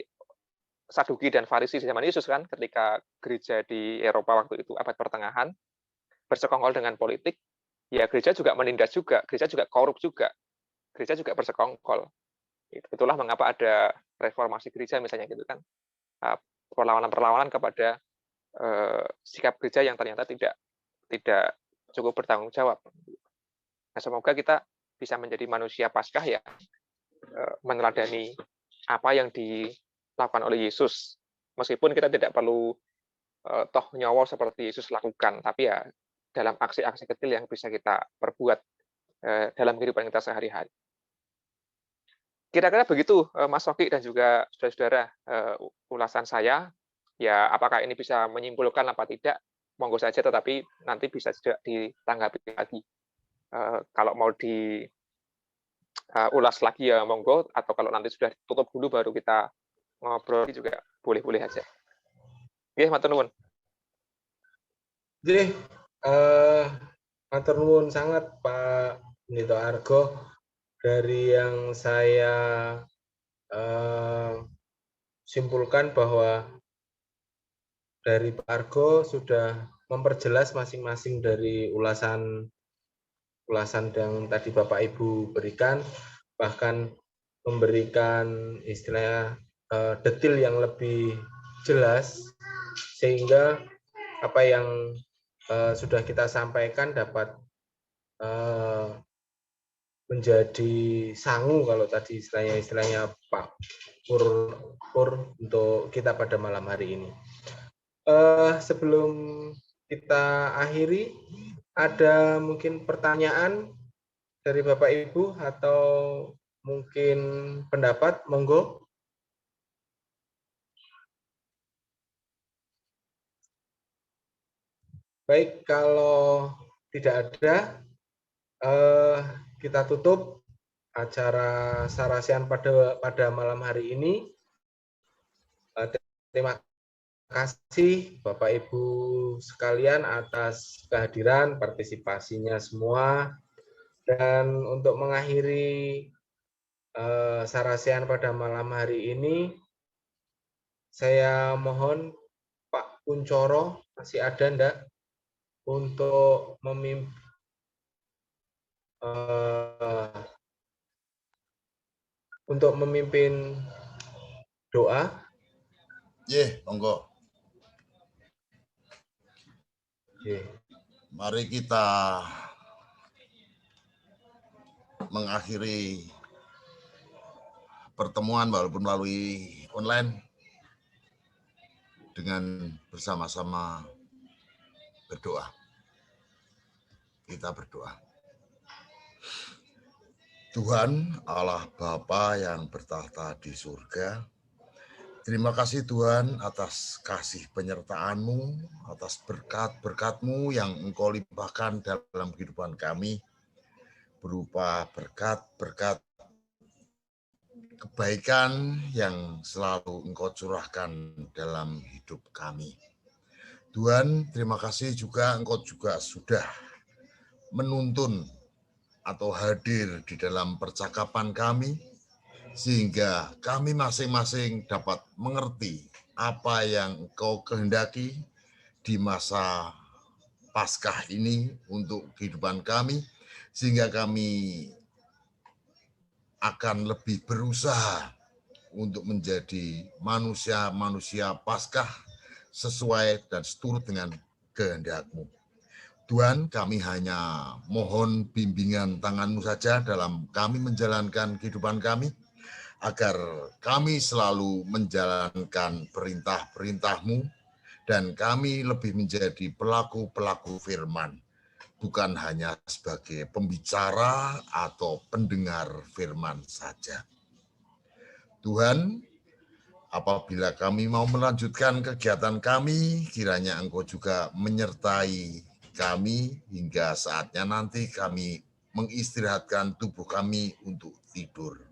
Saduki dan Farisi di zaman Yesus kan, ketika gereja di Eropa waktu itu abad pertengahan bersekongkol dengan politik, ya gereja juga menindas juga, gereja juga korup juga, gereja juga bersekongkol. Itulah mengapa ada reformasi gereja misalnya gitu kan, perlawanan-perlawanan kepada sikap gereja yang ternyata tidak cukup bertanggung jawab. Nah, semoga kita bisa menjadi manusia Paskah ya, meneladani apa yang dilakukan oleh Yesus, meskipun kita tidak perlu toh nyawa seperti Yesus lakukan, tapi ya dalam aksi-aksi kecil yang bisa kita perbuat dalam kehidupan kita sehari-hari. Kira-kira begitu, Mas Oki dan juga saudara-saudara, ulasan saya. Ya, apakah ini bisa menyimpulkan apa tidak? Monggo saja, tetapi nanti bisa juga ditanggapi lagi. Kalau mau diulas lagi ya monggo, atau kalau nanti sudah tutup dulu baru kita ngobrol juga boleh-boleh aja. Oke, matur nuwun.
Oke, matur nuwun sangat Pak Nito Argo. Dari yang saya simpulkan bahwa dari Pak Argo sudah memperjelas masing-masing dari ulasan yang tadi Bapak Ibu berikan, bahkan memberikan istilah detail yang lebih jelas, sehingga apa yang sudah kita sampaikan dapat menjadi sangu kalau tadi istilahnya Pak Pur untuk kita pada malam hari ini. Sebelum kita akhiri, ada mungkin pertanyaan dari Bapak Ibu atau mungkin pendapat, monggo. Baik, kalau tidak ada, kita tutup acara Sarasian pada malam hari ini. Terima kasih Bapak Ibu sekalian atas kehadiran, partisipasinya semua. Dan untuk mengakhiri Sarasian pada malam hari ini, saya mohon Pak Kuncoro, masih ada enggak, untuk memimpin doa.
Monggo. Mari kita mengakhiri pertemuan walaupun melalui online dengan bersama-sama berdoa. Kita berdoa. Tuhan Allah Bapa yang bertahta di surga, Terima kasih Tuhan atas kasih penyertaan-Mu, atas berkat-berkat-Mu yang Engkau limpahkan dalam kehidupan kami, berupa berkat-berkat kebaikan yang selalu Engkau curahkan dalam hidup kami. Tuhan, terima kasih juga Engkau juga sudah menuntun atau hadir di dalam percakapan kami, sehingga kami masing-masing dapat mengerti apa yang Engkau kehendaki di masa Paskah ini untuk kehidupan kami, sehingga kami akan lebih berusaha untuk menjadi manusia-manusia Paskah sesuai dan seturut dengan kehendak-Mu. Tuhan, kami hanya mohon bimbingan tangan-Mu saja dalam kami menjalankan kehidupan kami, agar kami selalu menjalankan perintah-perintah-Mu, dan kami lebih menjadi pelaku-pelaku firman, bukan hanya sebagai pembicara atau pendengar firman saja. Tuhan, apabila kami mau melanjutkan kegiatan kami, kiranya Engkau juga menyertai kami hingga saatnya nanti kami mengistirahatkan tubuh kami untuk tidur.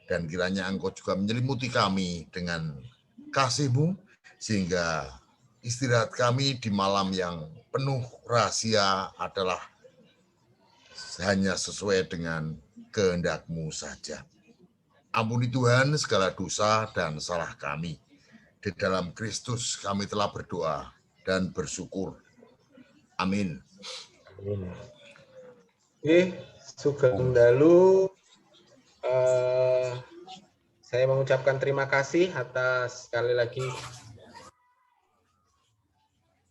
Dan kiranya Engkau juga menyelimuti kami dengan kasih-Mu, sehingga istirahat kami di malam yang penuh rahasia adalah hanya sesuai dengan kehendak-Mu saja. Ampuni Tuhan segala dosa dan salah kami. Di dalam Kristus kami telah berdoa dan bersyukur. Amin.
Amin. Oke, Sugeng Dalu. Saya mengucapkan terima kasih atas sekali lagi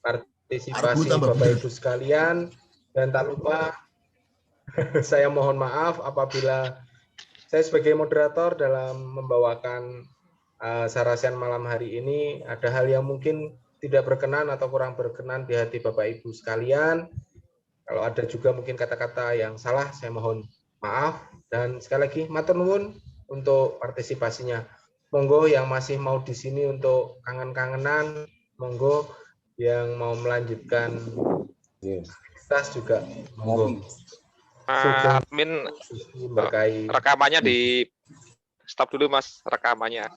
partisipasi Bapak Ibu sekalian, dan tak lupa saya mohon maaf apabila saya sebagai moderator dalam membawakan sarasian malam hari ini ada hal yang mungkin tidak berkenan atau kurang berkenan di hati Bapak Ibu sekalian. Kalau ada juga mungkin kata-kata yang salah, saya mohon maaf. Dan sekali lagi matur nuwun untuk partisipasinya. Monggo yang masih mau di sini untuk kangen-kangenan, monggo yang mau melanjutkan aktivitas juga monggo.
Amin. Rekamannya di stop dulu Mas, rekamannya.